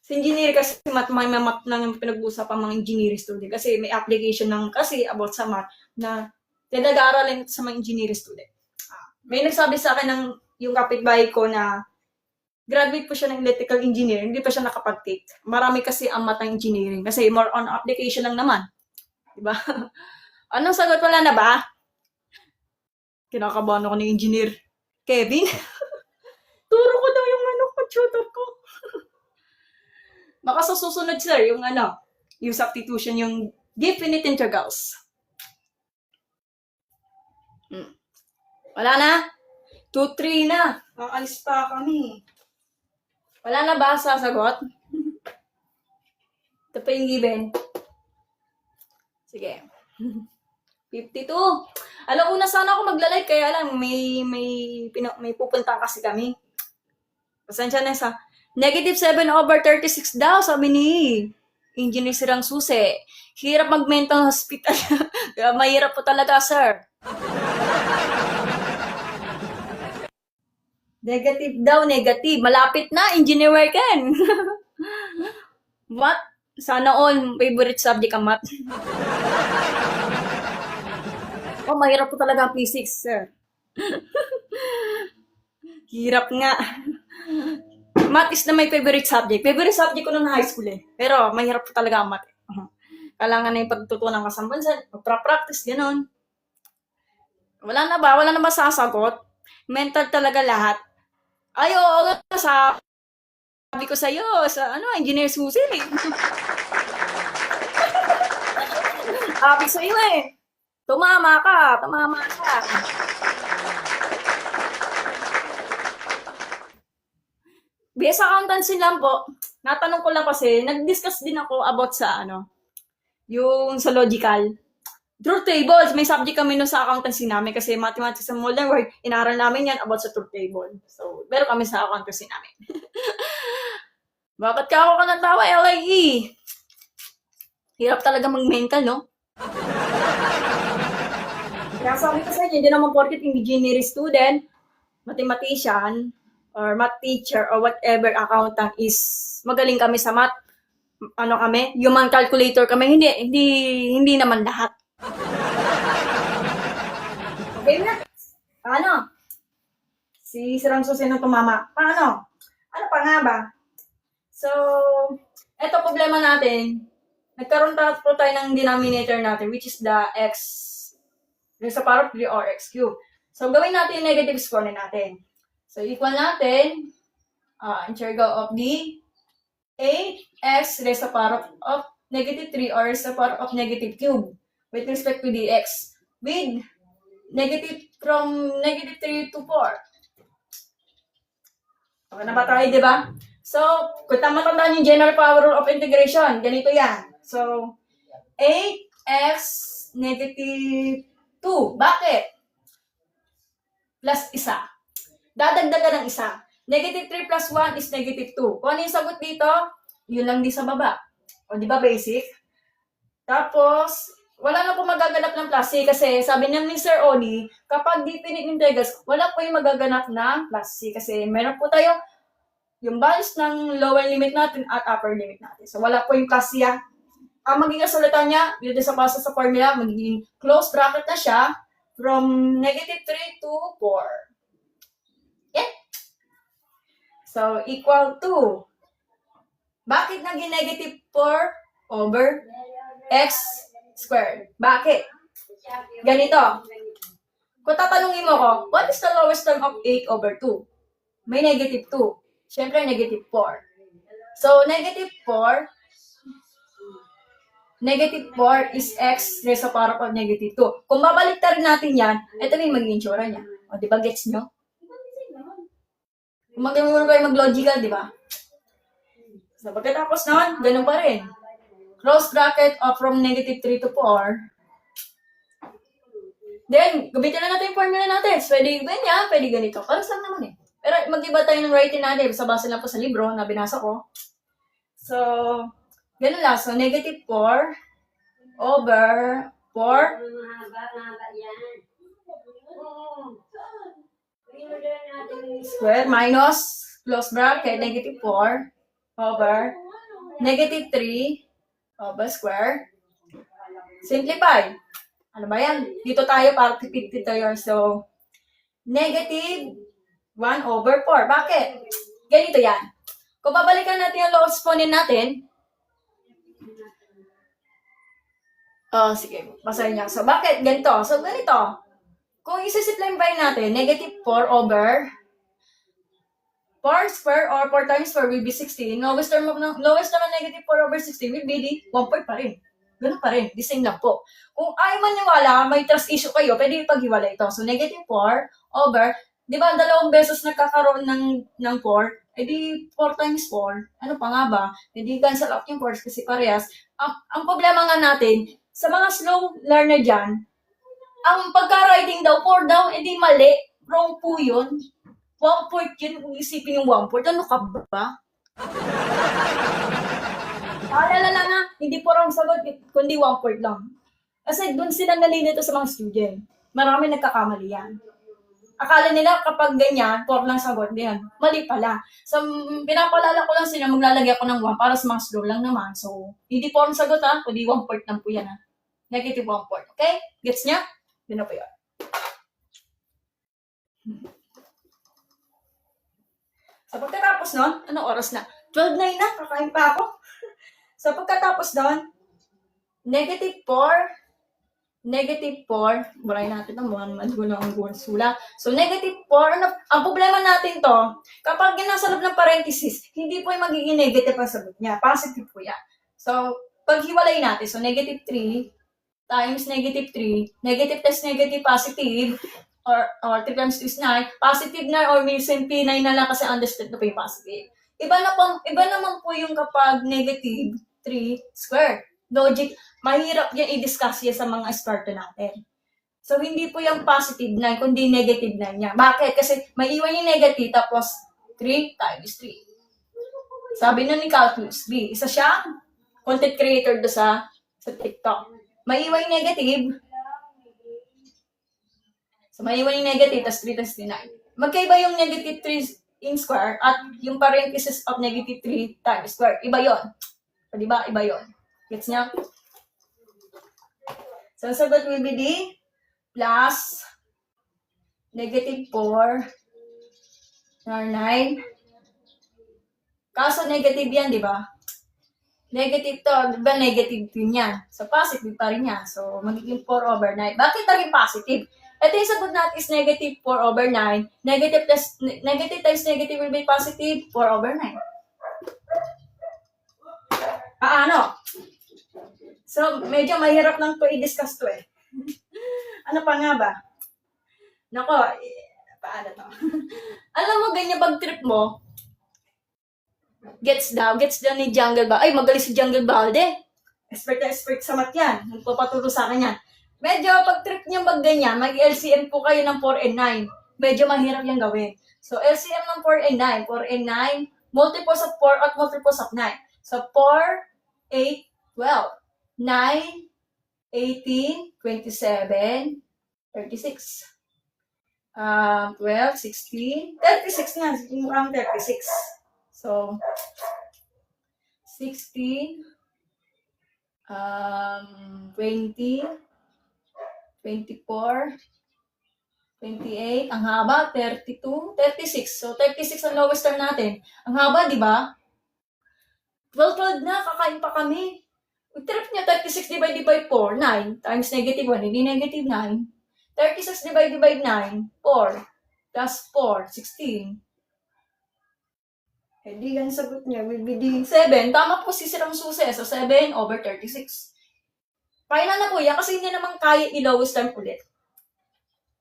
Sa engineering kasi may math lang yung pinag-uusapan mga engineering student. Kasi may application ng kasi about sa math na tinag-aaralin sa mga engineering student. May nagsabi sa akin ng yung kapitbahay ko na graduate po siya ng electrical engineering, hindi pa siya nakapag-take. Marami kasi ang math ng engineering kasi more on application lang naman. Diba? Anong sagot? Wala na ba? Kinakabahan ako ng engineer. Kevin? Turo ko daw yung tutor ko. Baka sa susunod, sir, yung substitution, yung definite integrals. Wala na? 2-3 na. Kakalis pa kami. Wala na ba sasagot? Ito pa yung given. Sige. 52. Alam, una sana ako magla-live, kaya lang may pupunta kasi kami. Pasensya na sa negative 7 over 36 daw, sabi ni Engineer Sirang Susi. Hirap mag-mental hospital. Kaya mahirap po talaga, sir. Negative daw, negative. Malapit na, Engineer Ken. What? Sana all, favorite subject ang math. Mahirap po talaga ang physics, sir. Hirap nga. Math is na my favorite subject. Favorite subject ko nung high school eh. Pero mahirap po talaga ang math. Kailangan na yung pagtutunan ka sa bansa. Practice, gano'n. Wala na ba? Wala na ba sasagot? Mental talaga lahat. Ay, oo, sabi ko sa'yo, Engineer Susi eh. Sabi sa'yo eh. Tumama ka. BS accountancy lang po. Natanong ko lang kasi, nag-discuss din ako about sa yung sa logical. Truth tables, may subject kami nun sa accountancy namin kasi mathematics and modern world, inaral namin yan about sa truth table. So, meron kami sa accountancy namin. Bakit ka ako natawa, LIE? Hirap talaga mag-mental, no? Kaya sabi ko sa inyo, hindi naman porket engineering student, mathematician, or math teacher, or whatever accountant is magaling kami sa math. Human calculator kami. Hindi naman lahat. Okay na. Paano? Si Sirang Susi nung tumama. Paano? Ano pa nga ba? So, eto problema natin. Nagkaroon po tayo ng denominator natin, which is the x raised to the power of 3 or x cubed. So, gawin natin yung negative score na natin. So, equal natin integral of the 8x raised to the power of negative 3 or raised to the power of negative cube with respect to the x with from negative 3 to 4. Okay na ba tayo, di ba? So, kung matandaan yung general power rule of integration, ganito yan. So, 8x negative 2. Bakit? Plus isa. Dadagdagan ng isa. Negative 3 plus 1 is negative 2. Kung ano yung sagot dito, yun lang din sa baba. O, di ba basic? Tapos, wala na po magaganap ng plus C kasi sabi niya ni Sir Oni, kapag definite integrals, wala po yung magaganap ng plus C kasi meron po tayong yung values ng lower limit natin at upper limit natin. So, wala po yung plus yan. Ang magiging kasulatan niya, dito sa base sa formula, magiging close bracket na siya from negative 3 to 4. Okay? So, equal to, bakit naging negative 4 over x squared? Bakit? Ganito. Kung tatanungin mo ko, what is the lowest term of 8 over 2? May negative 2. Siyempre, negative 4. So, negative 4 is x raised to the power of negative 2. Kung babaliktarin natin yan, ito na yung magiging tsura niya. O, di ba, gets nyo? Kung magandang kayo mag-logical, di ba? So, pagkatapos naman, ganun pa rin. Close bracket of from negative 3 to 4. Then, gamitin na natin yung formula natin. Pwede ganyan, pwede ganito. Para saan naman eh. Pero mag-iba tayo ng writing natin. Sa base lang po sa libro na binasa ko. So, ganun lang. So, negative 4 over 4 Mahaba yan. square minus close bracket, negative 4 over negative 3 over square. Simplify. Ano ba yan? Dito tayo para tipid tayo. So, negative 1 over 4. Bakit? Ganito yan. Kung babalikan natin yung low exponent natin, sige, basahin niya. So, bakit? Ganito. So, ganito. Kung isi-simplify natin, negative 4 over 4 square or 4 times 4 will be 16. Lowest term of negative 4 over 16 will be the 1 point pa rin. Ganun pa rin. The same lang po. Kung ayaw maniwala, may trust issue kayo, pwede ipaghiwalay ito. So, negative 4 over, di ba, 2 beses nagkakaroon ng 4, edi 4 times 4, ano pa nga ba? Edi cancel out yung 4 kasi parehas. Ang problema nga natin, sa mga slow learner dyan, ang pagka-writing daw, 4 daw, edi mali. Wrong po yun. 1 point yun, kung isipin yung 1 point. Ano ka ba? Paalala lang na, hindi po wrong sagot, kundi 1 point lang. Kasi dun sila nalilito sa mga student. Marami nagkakamali yan. Akala nila kapag ganyan, 4 lang sagot, yan. Mali pala. So, pinapalala ko lang sila, maglalagay ako ng 1 para sa mga slow lang naman. So, hindi po wrong sagot ha, kundi 1 point lang po yan ha. Negative 1 point. Okay? Gets niya? Yun na po yun. So, pagkatapos nun, anong oras na? 12:09 na, kakain pa ako. So, pagkatapos nun, negative 4, buray natin ang mga magulang ang sula. So, negative 4, ang problema natin to, kapag nasa loob ng parenthesis, hindi po yung magiging negative ang sagot niya. Positive po yan. So, paghiwalay natin, so negative 3 times negative 3, negative plus negative positive, or 3 times 2 is 9, positive na or minsan P9 na lang kasi understood na po yung positive. Iba naman po yung kapag negative 3 square. Logic, mahirap yan i-discuss yan sa mga eksperto natin. So, hindi po yung positive 9, kundi negative 9 niya. Bakit? Kasi maiwan yung negative tapos 3 times 3. Sabi na ni Calculus B, isa siyang content creator do sa TikTok. Maiwan yung negative. So, maiwan yung negative, tas 3 times 9. Magkaiba yung negative 3 in square at yung parenthesis of negative 3 times square. Iba yon. So, diba? Iba yon. Gets niya? So, ang sagot will be D plus negative 4 or 9. Kaso negative yan, di ba? Negative to, di ba negative 2 yan? So, positive pa rin yan. So, magiging 4 over 9. Bakit naging positive? Ito yung sagot natin is negative 4 over 9. Negative times negative will be positive 4 over 9. Paano? So, medyo mahirap lang to i-discuss to eh. Ano pa nga ba? Nako, paano to? Alam mo, ganyan pag trip mo, gets daw ni Jungle Balde. Ay, magaling si Jungle Balde. Expert sa math yan. Nagpapaturo sa akin yan. Medyo pag trip niyo mag-ganyan, mag-LCM po kayo ng 4 and 9. Medyo mahirap yung gawin. So, LCM ng 4 and 9. 4 and 9, multiples of 4 at multiples of 9. So, 4, 8, 12. 9, 18, 27, 36. 12, 16, 36 nga. Mukhang 36. So, So, 16, 20, 24, 28, ang haba, 32, 36. So, 36 ang lowest term natin. Ang haba, di ba? 12 na, kakain pa kami. Yung trip niya, 36 divided by 4, 9, times negative 1, hindi negative 9. 36 divided by 9, 4, plus 4, 16. Eh, di yan sagot niya, will be the 7. Tama po si Sirang Susi, so 7 over 36. Final na po yan, kasi hindi naman kaya i-lowest term ulit.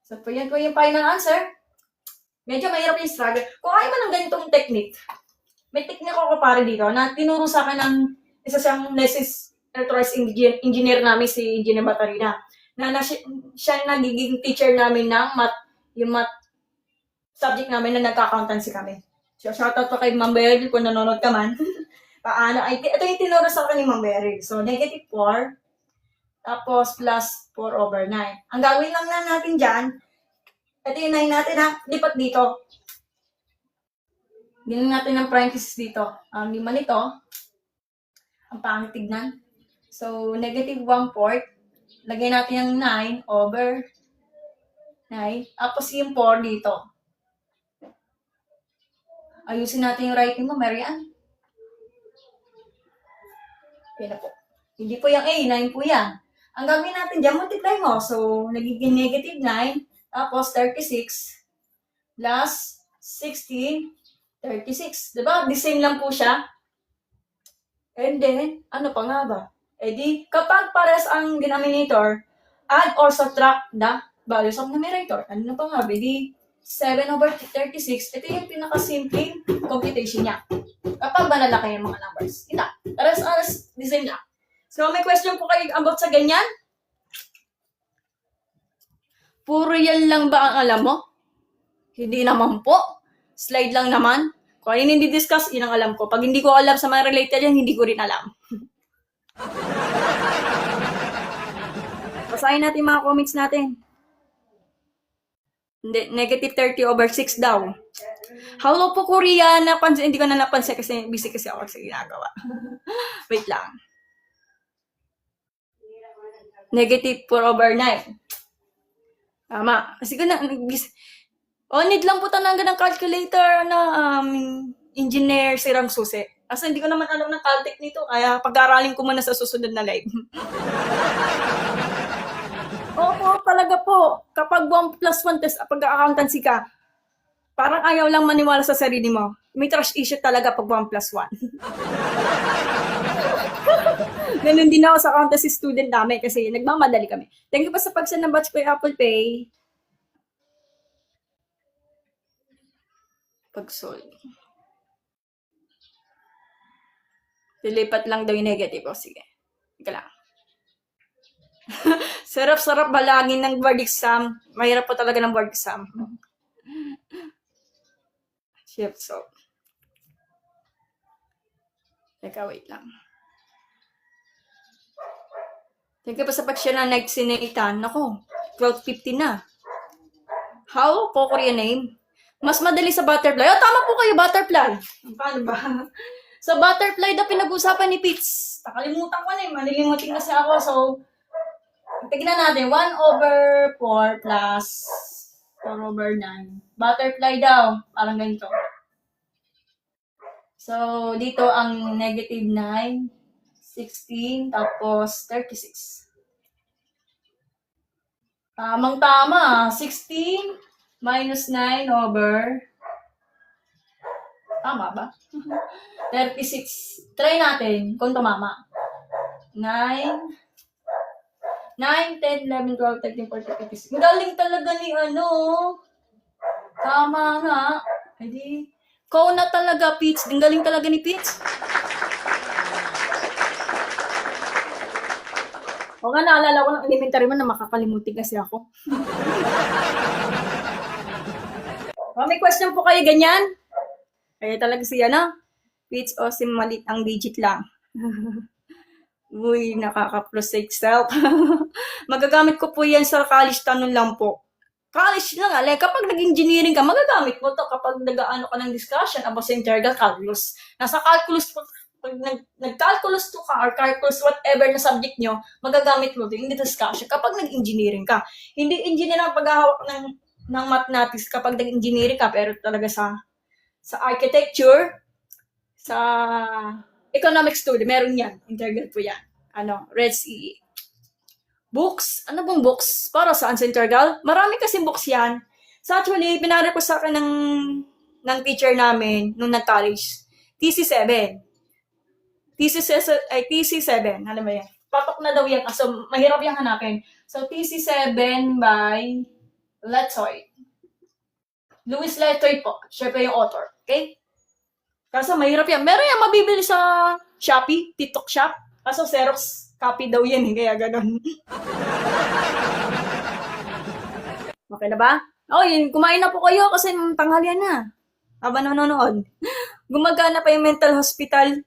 So, po yan po yung final answer. Medyo mahirap yung struggle. Kung ayaw mo ng ganitong technique, may technique ako para dito na tinuro sa akin ng isa siyang Nesis Electronics engineer namin, si Engineer Batarina. Siya nagiging teacher namin ng yung math subject namin na nagka-accountancy kami. So, shoutout po kay Ma'am Beryl kung nanonood ka man. Ito yung tinuro sa akin ni Ma'am Beryl. So, negative 4, tapos plus 4 over 9. Ang gawin lang natin dyan, ito yung 9 natin ha, lipat dito. Ginawa natin ng parenthesis dito. Ang 5 nito, ang pangit tignan. So, negative 1/4. Lagay natin yung 9 over 9. Tapos yung 4 dito. Ayusin natin yung writing mo, Marian. Yan na po. Hindi po yung A, 9 po yan. Ang gawin natin dyan, multiply mo. So, nagiging negative 9, tapos 36, plus 16, 36. Diba? The same lang po siya. And then, ano pa nga ba? E di, kapag pares ang denominator, add or subtract the values of numerator. Ano na pa nga ba? Di, 7 over 36, ito yung pinakasimpleng computation niya. Kapag malalaki yung mga numbers. Kita, aras, the same lang. So, may question po kayo about sa ganyan? Puro yan lang ba ang alam mo? Hindi naman po. Slide lang naman. Kung ano hindi discuss, yun ang alam ko. Pag hindi ko alam sa mga related yan, hindi ko rin alam. Basahin natin mga comments natin. Hindi, negative 30 over 6 daw. Hello po, Korea. Napansin, hindi ko na napansin kasi busy kasi ako sa ginagawa. Wait lang. Negative 4 over 9. Tama. Kasi ko na, need lang po talaga ng calculator na engineer Sirang Susi. Kasi hindi ko naman alam ng caltech nito, kaya pag-aralin ko muna sa susunod na live. Oo, talaga po. Kapag 1 plus 1 test, pag-accountancy ka, parang ayaw lang maniwala sa sarili mo. May trust issue talaga pag 1 plus 1. Ganun din ako sa accountancy student namin kasi nagmamadali kami. Thank you pa sa pag-send ng batch ko yung Apple Pay. Pag-solve. Lilipat lang daw yung negative. O, sige. Ika lang. Sarap-sarap balangin ng board exam. Mahirap po talaga ng board exam. Shift solve. Teka, wait lang. Thank you pa sa pag-share ng next sinaitan. Ako, 12:50 na. How? Korean name? Mas madali sa butterfly. Oh, tama po kayo, butterfly. Paano ba? So, butterfly daw pinag-usapan ni Pitts. Nakalimutan ko na eh. Manilimutin kasi ako. So, tignan natin. 1 over 4 plus 4 over 9. Butterfly daw. Parang ganito. So, dito ang negative 9, 16, tapos 36. Tamang-tama. 16 minus 9 over... Tama ba? 36. Try natin kung tumama. 9, 10, 11, 12, 13, 14, 15. Ang galing talaga ni ano. Tama nga. Hindi. Ikaw na talaga, Peach. Ang galing talaga ni Peach. O nga, naalala ko ng elementary mo na makakalimutin kasi ako. May question po kayo ganyan? Kaya talaga siya na. Peach o malit ang digit lang. Uy, nakaka-prostate self. Magagamit ko po yan sa college tanong lang po. college lang, like, kapag nag-engineering ka, magagamit mo to kapag nag-ano ka ng discussion about sa integral calculus. Nasa calculus, pag nag-calculus 2 ka or calculus whatever na subject nyo, magagamit mo to in the discussion kapag nag-engineering ka. Hindi engineer ang paghahawak ng mathematics kapag nag-engineering ka, pero talaga sa architecture, sa economic study, meron yan. Integral po yan. Red CE. Books. Ano bang books? Para saan sa integral? Marami kasing books yan. So actually, pinare ko sa akin ng teacher namin nung nag-college. TC7. TC7. Ano ba yan? Patok na daw yan. So, mahirap yung hanapin. So, TC7 by Lettoy. Louis Lettoy po. Siya pa yung author. Okay? Kaso mahirap yan. Meron yan mabibili sa Shopee, TikTok Shop. Kaso Xerox copy daw yan eh. Kaya ganun. Okay na ba? Yun. Kumain na po kayo kasi tanghalian na. Habang nanonood. Gumagana pa yung mental hospital.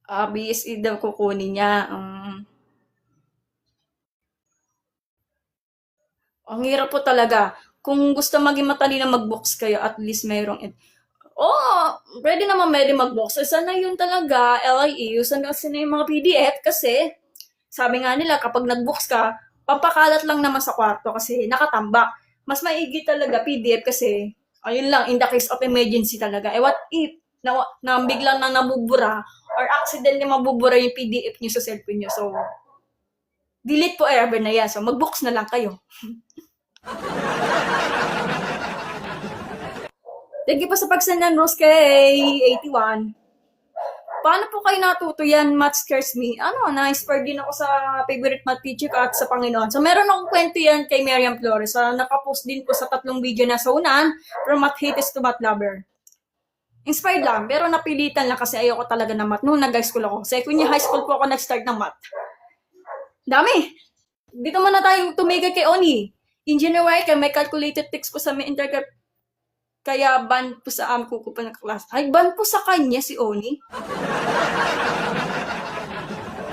BSE daw kukunin niya. Ang hirap po talaga. Kung gusto maging matalino mag-box kayo, at least mayroong pwede naman mag-box. Sana yun talaga, LIE, sana yung mga PDF kasi sabi nga nila kapag nag-box ka, papakalat lang naman sa kwarto kasi nakatambak. Mas maigi talaga PDF kasi, ayun lang, in the case of emergency talaga. What if na biglang nang nabubura or accidentally mabubura yung PDF nyo sa cellphone nyo. So, delete po ever na yan. So, mag-box na lang kayo. Thank you po sa pagsend ng Rose kay 81. Paano po kayo natuto yan? Math scares me. Na-inspired din ako sa favorite math teacher ko at sa Panginoon. So, meron akong kwento yan kay Miriam Flores. Nakapost din po sa 3 video na sa unan from math haters to math lover. Inspired lang, pero napilitan lang kasi ayoko talaga ng math. Noong nag-high school ako. Second year high school po ako nag-start ng math. Dami! Dito muna tayo tumigil kay Oni. Engineer kaya may calculated text po sa may integral. Kaya ban po sa ko pa ng class. Ay, ban po sa kanya si Oni.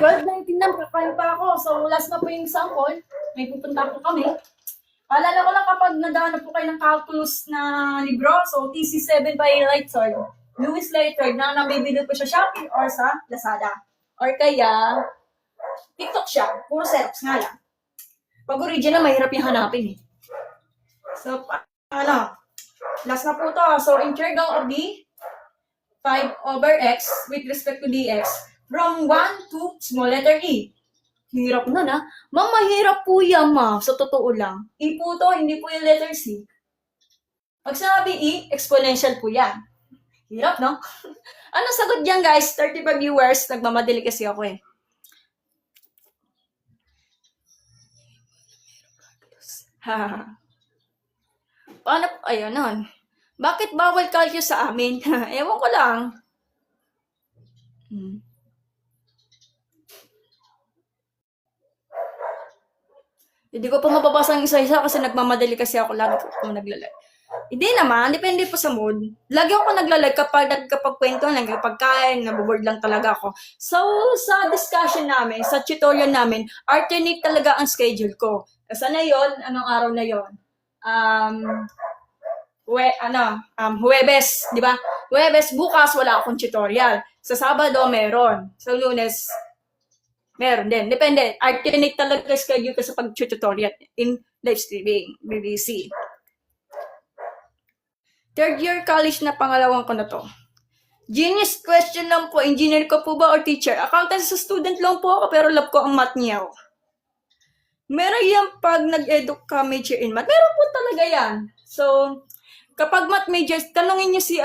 12:19 na, kakain pa ako. So, last na po yung sample. May pupunta po kami. Paalala ko lang kapag naghahanap po kayo ng calculus na libro. So, TC7 by Lettoy. Louis Lettoy na nabibili po siya Shopee or sa Lazada. Or kaya, TikTok siya. Puro Xerox nga lang. Pag original, mahirap yung hanapin eh. So, last na po to. So, integral of the 5/x with respect to dx from 1 to small letter e. Hirap nun Ma'am, mahirap po yan, ma'am. Sa totoo lang. E po to, hindi po yung letter C. Pag sinabi E, exponential po yan. Hirap, no? Ano sagot dyan, guys? 35 viewers. Nagmamadali kasi ako eh. Paano? Ayun, nun. Bakit bawal calculus sa amin? Ewan ko lang. Hindi ko pa mababasa ang isa-isa kasi nagmamadali kasi ako lagi ko naglalag. Hindi naman, depende po sa mood. Lagi ako naglalag kapag nagkapagkwento, nagkapagkain, naboboard lang talaga ako. So, sa discussion namin, sa tutorial namin, alternate talaga ang schedule ko. Sana yon, anong araw na yon? Huwebes, di ba? Huwebes, bukas wala akong tutorial. Sa Sabado, meron. Sa Lunes, meron din. Depende. Alternate talaga schedule ko sa pag-tutorial in live streaming, BBC. Third year college na pangalawang ko na to. Genius question lang po. Engineer ko po ba or teacher? Accountant sa student lang po ako pero love ko ang math niya. Meron yan pag nag-edu ka major in math. Meron po talaga yan. So, kapag math major, tanungin niyo si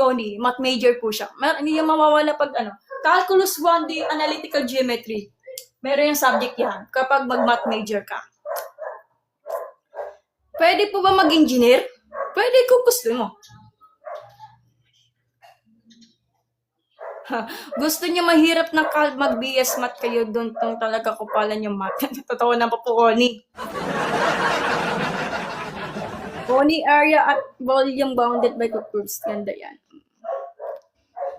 Oni. Math major po siya. Hindi yung mawawala pag Calculus 1D, analytical geometry. Meron yung subject yan kapag mag-math major ka. Pwede po ba mag-engineer? Pwede kung gusto mo. Gusto niyo mahirap na mag-BS math kayo doon talaga kupalan yung math. Totoo na pa po, Oni. Oni area at volume bounded by curves. Ganda yan.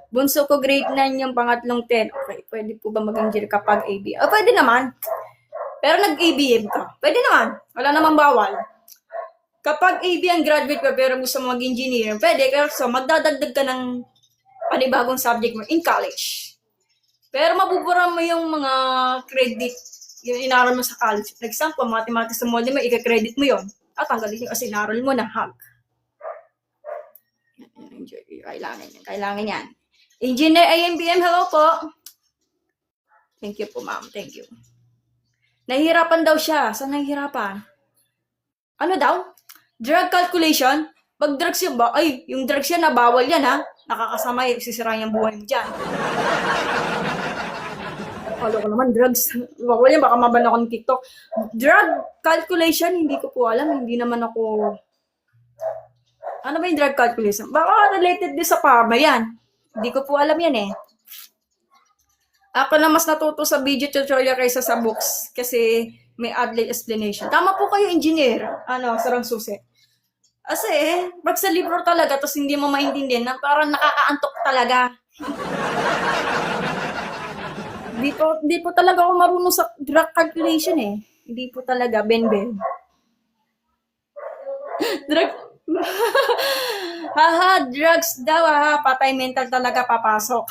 Bunso ko grade 9 yung pangatlong 10. Okay, pwede po ba mag-engineer kapag ABM? Oh, pwede naman. Pero nag-ABM ka. Pwede naman. Wala namang bawal. Kapag ABM graduate ka pero gusto mo mag-engineer, pwede. Kasi magdadagdag ka ng panibagong subject mo in college. Pero mabubura mo yung mga credit yung inaral mo sa college. For example, mathematics sa module mo, ika-credit mo yon. At tanggalin yung kasi inaral mo na hag. Kailangan yan. Engineer IMBM, hello po. Thank you po, ma'am. Thank you. Nahihirapan daw siya. Saan nahihirapan? Ano daw? Drug calculation? Pag drugs yun ba? Ay, yung drugs yan, bawal yan ha. Nakakasama yung sisira yung buhay mo dyan. Akala ko naman, drugs. Bawal yan, baka maban ako ng TikTok. Drug calculation, hindi ko po alam. Hindi naman ako... Ano ba yung drug calculation? Baka related din sa pharma yan. Hindi ko po alam yan eh. Ako na mas natuto sa video tutorial kaysa sa books kasi may adlib explanation. Tama po kayo, engineer. Sarang susi. Kasi, pag sa libro talaga, tapos hindi mo maintindihan, parang nakakaantok talaga. Di po talaga ako marunong sa drug calculation eh. Hindi po talaga, ben-ben. Drug... Haha, drugs daw ha. Patay mental talaga papasok.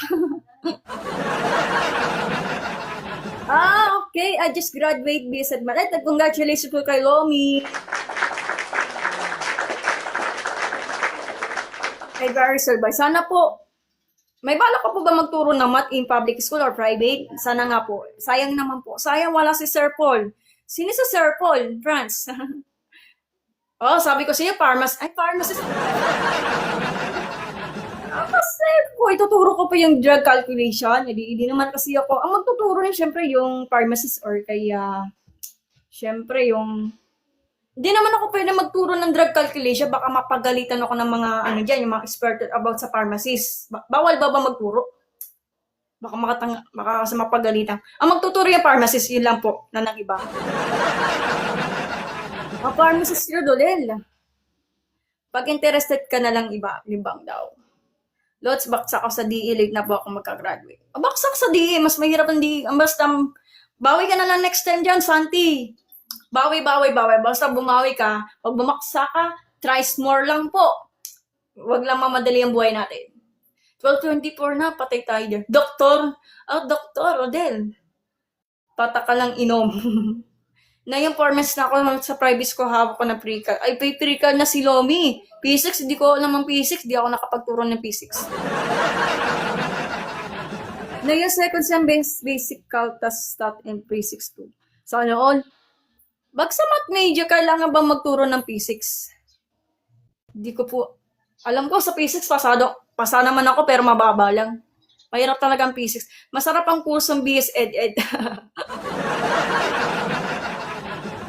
Okay. I just graduate BSed Math. Congratulations po kay Lomi. Kay Gary Solbay. Sana po, may balak ka po ba magturo ng math in public school or private? Sana nga po. Sayang naman po. Sayang wala si Sir Paul. Sino si Sir Paul? France. Oh, sabi ko sa'yo, pharmacist. Kasi po, ituturo ko pa yung drug calculation. Hindi naman kasi ako. Ang magtuturo rin, syempre, yung pharmacist or kaya, syempre, yung... Hindi naman ako pwede magturo ng drug calculation. Baka mapagalitan ako ng mga, yung mga expert about sa pharmacist. Bawal ba magturo? Baka kasi mapagalitan. Ang magtuturo yung pharmacist, yun lang po, na nang iba. Pharmacist yun, Dolel. Pag interested ka na lang libang daw. Lots, baksak ako sa DE, late na po ako magka-graduate. Baksak sa DE, mas mahirap ang DE. Basta, bawi ka na lang next time dyan, Santi. Bawi. Basta bumawi ka. Pag bumaksak ka, try more lang po. Huwag lang mamadali ang buhay natin. 12:24 na, patay tayo dyan. Doktor, Odel. Pata ka lang inom. Na yung formats na ako sa private ko, hawak ko na pre-cal. Ay, pre-cal na si Lomi. P6, hindi ko alam ang P6. Di ako nakapagturo ng P6. Na yung second sem basic caltas stat and P6 2. So, all? Bag sa math major, kailangan bang magturo ng P6? Hindi ko po. Alam ko sa P6, pasa naman ako, pero mababa lang. Mahirap talaga ang P6. Masarap ang kursong BS Ed.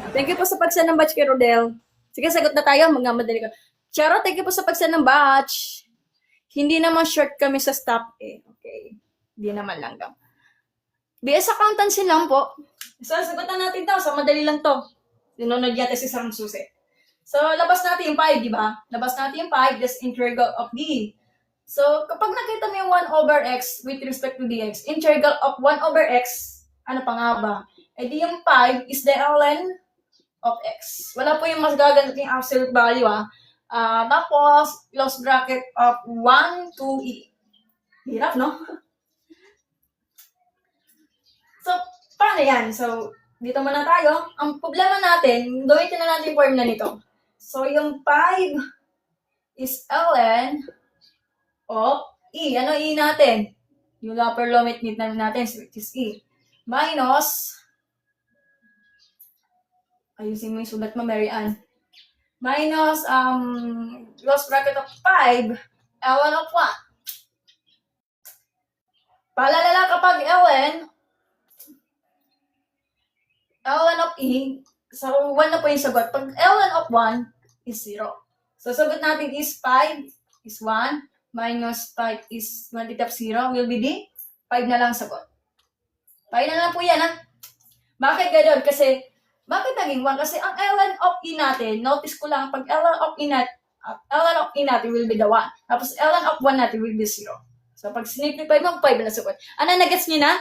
Thank you po sa pag-send ng batch kay Rodel. Sige, sagot na tayo. Magmamadali ka. Charo, thank you po sa pag-send ng batch. Hindi naman short kami sa staff eh. Okay. Hindi naman lang daw. BS accountancy lang po. So, sagutan natin to. So, madali lang to. Sinunod yata si Sarang Susi. So, labas natin yung 5, di ba? Labas natin yung 5. That's integral of D. So, kapag nakita mo yung 1 over x with respect to dx, integral of 1 over x, ano pa nga ba? Eh di yung 5 is the ln of x. Wala po yung mas gaganap yung absolute value tapos, close bracket of 1 to e. Hirap, no? So, paano yan? So, dito muna tayo. Ang problema natin, gamitin na natin yung formula nito. So, yung 5 is ln of e. Ano e natin? Yung upper limit natin, which is e. Minus, ayusin mo yung sulat mo, Mary Ann. Minus, close bracket of 5, ln of 1. Paalala lang kapag ln of e, so 1 na po yung sagot. Pag ln of 1 is 0. So, sagot natin is 5 is 1, minus 5 is 1 titap 0, will be D. 5 na lang sagot. 5 na lang po yan, ha? Bakit gano'n? Kasi, bakit naging 1? Kasi ang ln of e natin, notice ko lang, pag ln of e natin will be the 1. Tapos ln of 1 natin will be 0. So, pag sinimplify mo, 5 na sagot. Ano, nagets niyo na?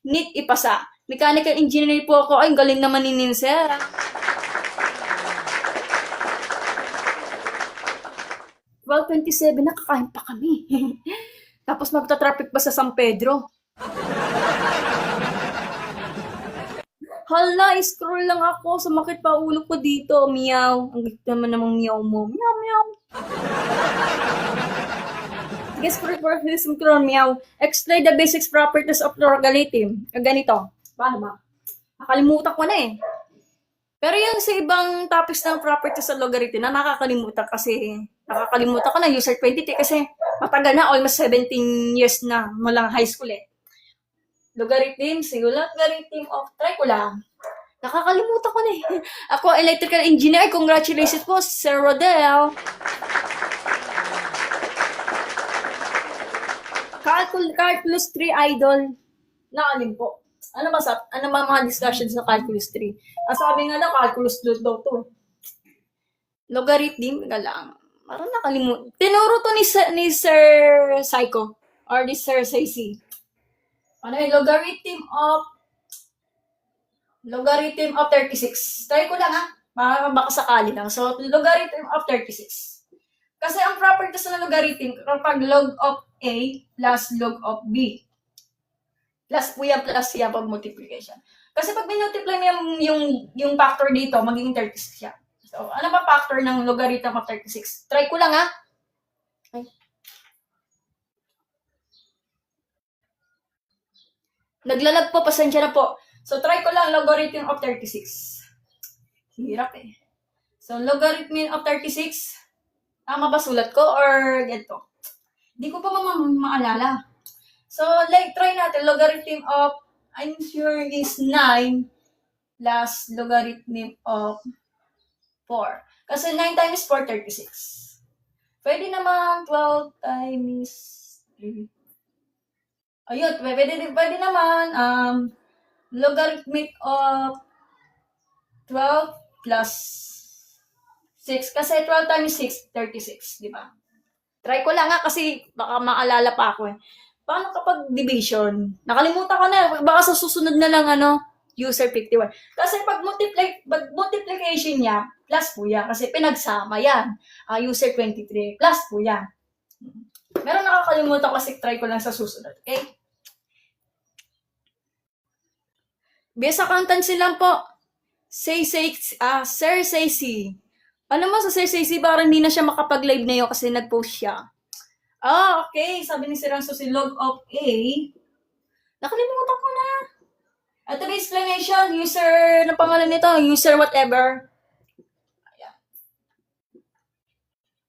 NEET ipasa. Mechanical engineer po ako. Ay, galing naman ni Ninsel. 12:27, nakakain pa kami. Tapos magta-traffic pa sa San Pedro. Hala, scroll lang ako. Sumakit pa ulo ko dito. Meow. Ang ganda naman namang meow mo. Meow, meow. Guess for this meow. Explain the basics properties of logarithm. Ganito. Paano ba? Nakalimutan ko na eh. Pero yung sa ibang topics ng properties sa logarithm na nakakalimutan ko na user 23 kasi matagal na, almost 17 years na mula high school eh. Logarithm, logarithm of, try ko lang. Nakakalimutan ko na eh. Ako, electrical engineer. Congratulations po, Sir Rodel. Calculus 3 idol. Naalim po. Ano ba mga discussions sa Calculus 3? Ang sabi nga lang, Calculus 2 daw to. Logarithm, lang. Parang nakalimutan. Tinuro to ni Sir Psycho or ni Sir Saisi. Ano yung logarithm of 36. Try ko lang ha. Baka sakali lang. So, logarithm of 36. Kasi ang properties ng logarithm, kapag log of A plus log of B. Plus po yan pag multiplication. Kasi pag minultiply mo yung factor dito, magiging 36 siya. So, ano ba factor ng logarithm of 36? Try ko lang ha. Okay. Naglalag po, pasensya na po. So, try ko lang logarithm of 36. Hirap eh. So, logarithm of 36. Tama ba sulat ko or ganito? Hindi ko pa maalala. So, like, try natin. Logarithm of, I'm sure is 9 plus logarithm of 4. Kasi 9 times 4, 36. Pwede naman 12 times 3. Ayun, pwede naman logarithmic of 12 plus 6. Kasi 12 times 6, 36, di ba? Try ko lang nga kasi baka maalala pa ako eh. Paano kapag division? Nakalimutan ko na. Baka sa susunod na lang user 51. Kasi pag multiplication niya, plus po yan. Kasi pinagsama yan. User 23, plus po yan. Meron nakakalimutan kasi try ko lang sa susunod. Okay? Best accountancy lang po. Sir Saisi. Alam mo, sa Sir Saisi, parang hindi na siya makapag-live na yun kasi nag-post siya. Okay. Sabi ni Sir Ranso, si log of A. Nakalimutan ko na. Ito na explanation. User, na pangalan nito? User whatever. Ayan.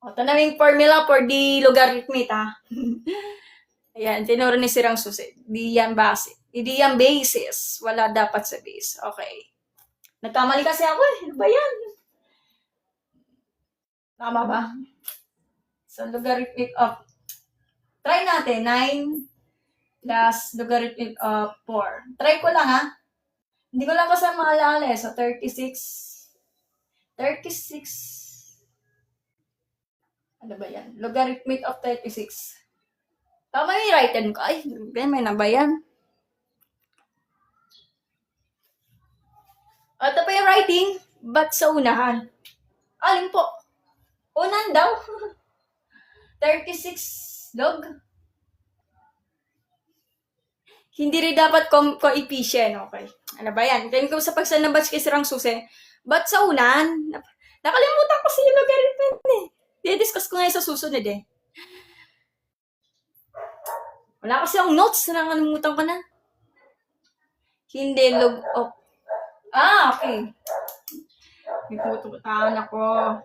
Ito na yung formula for the logarithmic, ha? Ayan, tinuro ni Sir Ranso. Di yan basis. Wala dapat sa base. Okay. Nagkamali kasi ako eh. Ano ba yan? Tama ba? So, logarithmic of, try natin, 9 plus logarithmic of 4. Try ko lang ha. Hindi ko lang kasi maalala eh. So, 36. Ano ba yan? Logarithmic of 36. Tama yung right hand ko. Ay, may na ba yan? Ito pa yung writing, but sa unahan. Alin po? Unan daw. 36 log. Hindi rin dapat coefficient. Okay. Ano ba yan? Tingin ko sa pagsanabats kay Sirang Suse. But sa unan, nakalimutan ko yung logarithm eh. I-discuss ko ngayon sa susunod eh. Wala kasi akong notes. Nakalimutan ko na. Hindi log of. Okay. May pututan ako.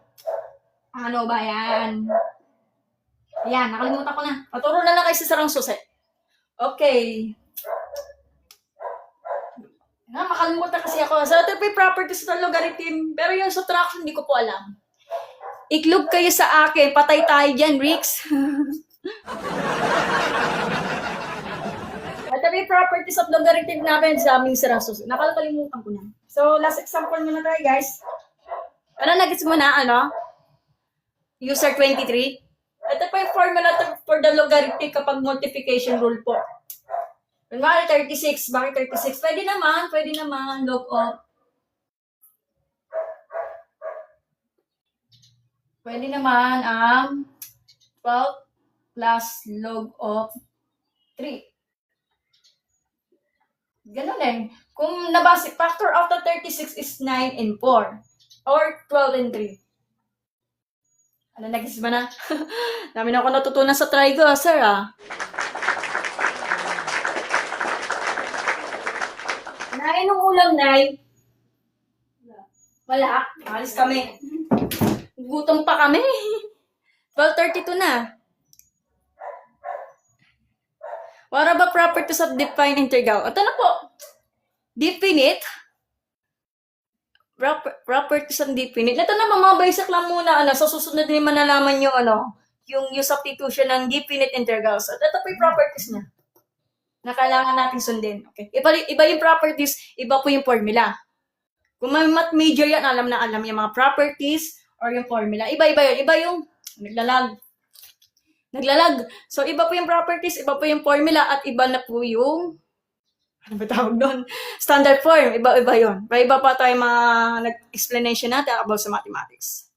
Ano ba yan? Ayan, nakalimutan ko na. Paturo na lang kayo sa Sarang Suse. Okay. Makalimutan kasi ako. So, ito yung properties ng logarithm. Pero yung subtraction, hindi ko po alam. Iklog kayo sa akin. Patay tayo dyan, Rix. Ito yung properties of logarithm namin sa aming Sarang Suse. Nakalimutan ko na. So, last example muna tayo, guys. Nagets mo na, User 23? Ito pa yung formula for the logarithmic kapag multiplication rule po. Kunwari 36, bakit 36? Pwede naman, log of. Pwede naman ang 12 plus log of 3. Ganun eh. Kung nabase, factor of the 36 is 9 and 4. Or 12 and 3. Ano, nag-isip ba na? Dami na ako natutunan sa trigo, sir ah. Nain ng ulam, Nay? Wala. Alis kami. Gutom pa kami. 12:32 na. What about properties of defined integral? Ito na po. Definite. Properties of definite. Ito na, mga basic lang muna. Sa susunod din manalaman yung yung substitution ng definite integrals. At ito po yung properties niya na kailangan natin sundin. Okay. Iba yung properties, iba po yung formula. Kung may math major yan, alam na alam yung mga properties or yung formula. Iba yun. Iba yung naglalag. So, iba po yung properties, iba po yung formula, at iba na po yung, ano ba tawag doon? Standard form. Iba yun. Iba pa tayo mga nag-explanation natin about sa mathematics.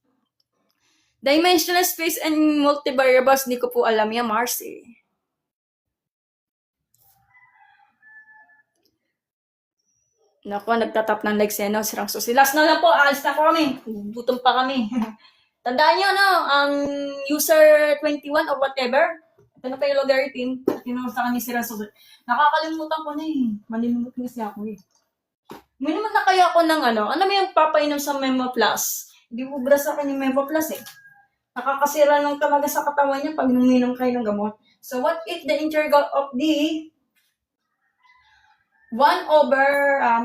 Dimensional space and multivariables, di ko po alam yan, Marcy. Naku, nagtatap ng legs yan, no? Sirang susi. Last na lang po, alis na po kami. Gutom pa kami. Tandaan nyo, no? Ang user 21 or whatever, ito na pa yung logarithm. Tinurusta kami sirang susi. Nakakalimutan ko na eh. Manilimut kasi ako eh. May naman na kaya ako ng ano may yung papainom sa Memo Plus? Hindi ko bra sa akin yung Memo Plus eh. Nakakasira lang talaga sa katawan niya pag numinom kayo ng gamot. So, what if the integral of the 1 over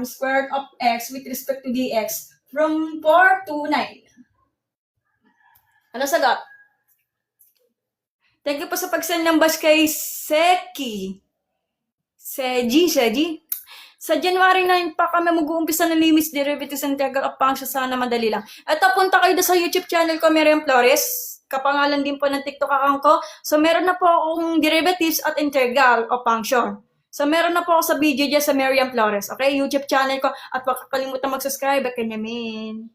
square root of x with respect to dx from 4 to 9? Ano sagot? Thank you po sa pag-send ng bash kay Seki. Seji. Sa January 9 pa kami mag-uumpisa ng limits, derivatives, and integral of functions. Sana madali lang. At punta kayo sa YouTube channel ko, Miriam Flores. Kapangalan din po ng TikTok account ko. So, meron na po akong derivatives at integral of function. So, meron na po ako sa video dyan sa Miriam Flores. Okay? YouTube channel ko. At huwag kakalimutan mag-subscribe. At kanyamin.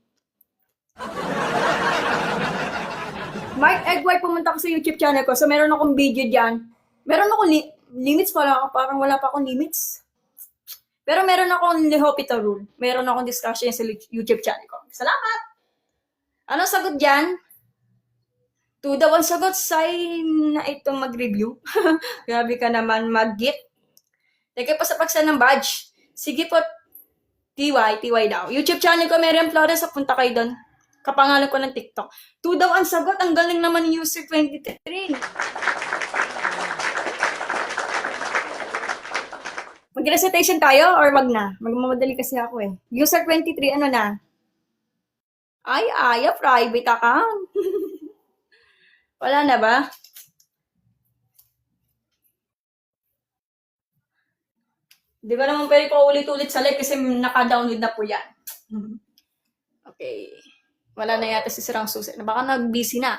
Mark Egway, pumunta ko sa YouTube channel ko. So, meron akong video dyan. Meron akong limits pala. Parang wala pa akong limits. Pero meron akong L'Hopital rule. Meron akong discussion sa YouTube channel ko. Salamat! Ano sagot dyan? 2 daw ang sagot. Sign na itong mag-review. Grabe ka naman mag-git. Teka pa sa pagsan ng badge. Sige po, TY daw. YouTube channel ko, Miriam Flores. Punta kayo doon. Kapangalan ko ng TikTok. 2 daw ang sagot. Ang galing naman ni user 23. Mag-recitation tayo or wag na? Magmamadali kasi ako eh. User 23, ano na? Ay, private account. Wala na ba? Di ba naman pwede pa ulit-ulit sa live kasi naka-download na po yan. Okay. Wala na yata si Sirang Susi. Baka nag-busy na.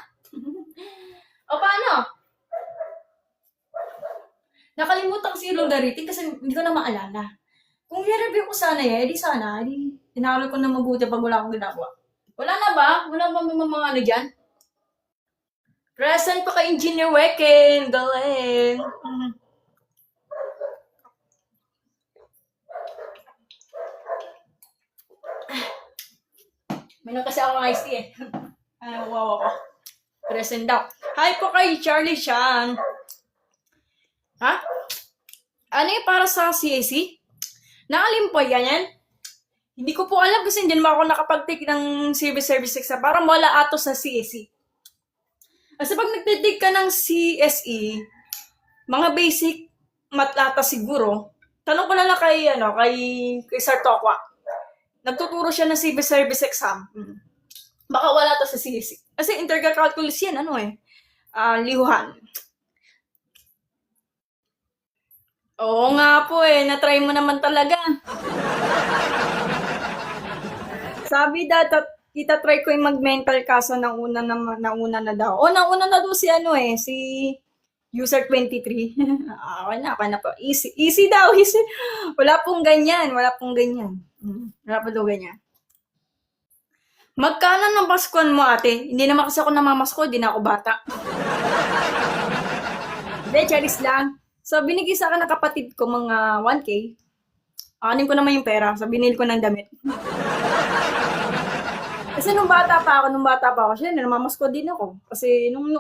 O paano? Nakalimutan ko si logarithm kasi hindi ko na maalala. Kung i-review ko sana di tinalo ko na mabuti pag wala akong ginagawa. Wala na ba? Wala ba mga ano dyan? Present pa kay Engineer Weken. Galing. Meron kasi ako ng iced tea eh. Wow ako. Present daw. Hi po kay Charlie Chan. Ha? Ano yung para sa CAC? Nakalim po yan? Hindi ko po alam kasi hindi naman ako nakapag-take ng service exam. Parang wala ato sa CAC. Kasi pag nagtitig ka ng CSE, mga basic matlata siguro, tanong ko na lang kay Sir Tokwa. Nagtuturo siya ng civil service exam. Baka wala to sa CSE. Kasi integral calculus yan, lihuhan. Oo nga po na-try mo naman talaga. Sabi itatry ko yung mag-mental kaso nauna na daw. O, nauna na daw si si user 23. Okay na po. Easy. Easy daw, easy. Wala pong ganyan. Wala po daw ganyan. Magkano ng Paskuhan mo, ate? Hindi naman kasi ako namamasko, hindi na ako bata. Hindi, charis lang. So, binigay sa akin ng kapatid ko mga 1K. Aanin ko naman yung pera. So, binili ko ng damit. Kasi nung bata pa ako, syempre, namamasko din ako. Kasi nung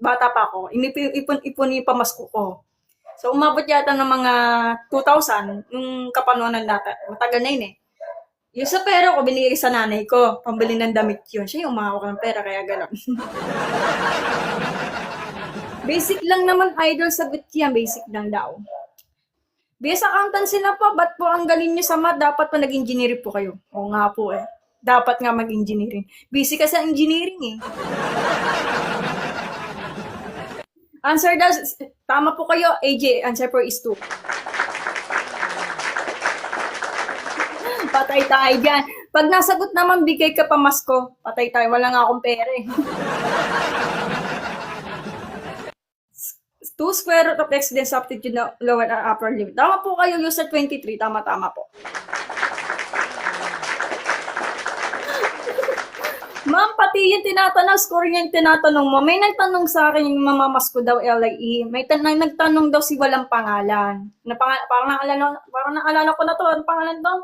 bata pa ako, ipon yung pamasko ko. So, umabot yata ng mga 2,000 nung kapanonan data. Matagal na yun eh. Yung sa pera ko, binigay sa nanay ko. Pambili ng damit yun. Siya yung umahawak ng pera, kaya gano'n. Basic lang naman, idol, sagot yan. Basic lang daw. BS accountancy na po, ba't po ang galing nyo sa math? Dapat po nag-engineering po kayo. Oo nga po eh. Dapat nga mag-engineering. Busy ka sa engineering eh. Answer daw, tama po kayo, AJ. Answer po is 2. Patay tayo dyan. Pag nasagot naman, bigay ka pamasko. Patay tayo, wala nga akong pera eh. 2 square root of x then substitute na lower or upper limit. Tama po kayo, user 23. Tama po. Ma'am, pati yung tinatanong, score niya yung tinatanong mo. May nagtanong sa akin yung mamamasko daw LIE. May nagtanong daw si walang pangalan. Parang naalala ko na to. Ano pangalan to?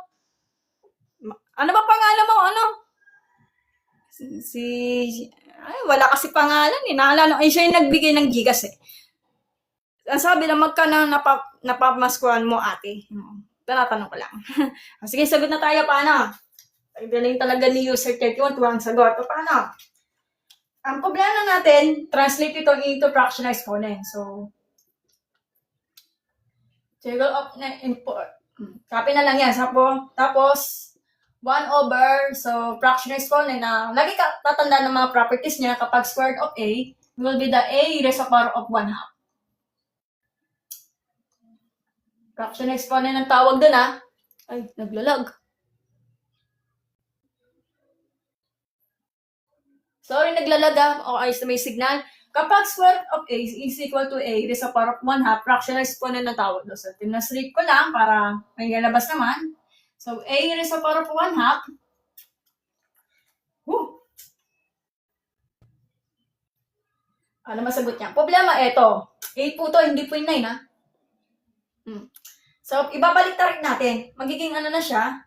Ano ba pangalan mo? Ano? Ay, wala kasi pangalan eh. Naalala, siya yung nagbigay ng gigas eh. Ang sabi lang, magkano napamaskuhan mo, ate? Tinatanong ko lang. Sige, sagot na tayo. Paano? Galing talaga ni user 31. Tuwang sagot. O, paano? Ang problema natin, translate ito into fractional exponent. So, table of import. Copy na lang yan. Tapos, 1 over, so fractional exponent na lagi ka tatanda ng mga properties niya kapag squared of a will be the a raised to the power of 1/2. Fractional exponent ang tawag dun Ay, naglalag. Sorry, naglalag O, ayos na may signal. Kapag square of a is equal to a raised to the power of 1/2, fractional exponent ang tawag doon. So, tinasrate ko lang para may lalabas naman. So, a raised to the power of 1/2. Ano masagot niya? Problema, eto. 8 po to, hindi po yung 9, So, ibabalik rin natin. Magiging ano na siya?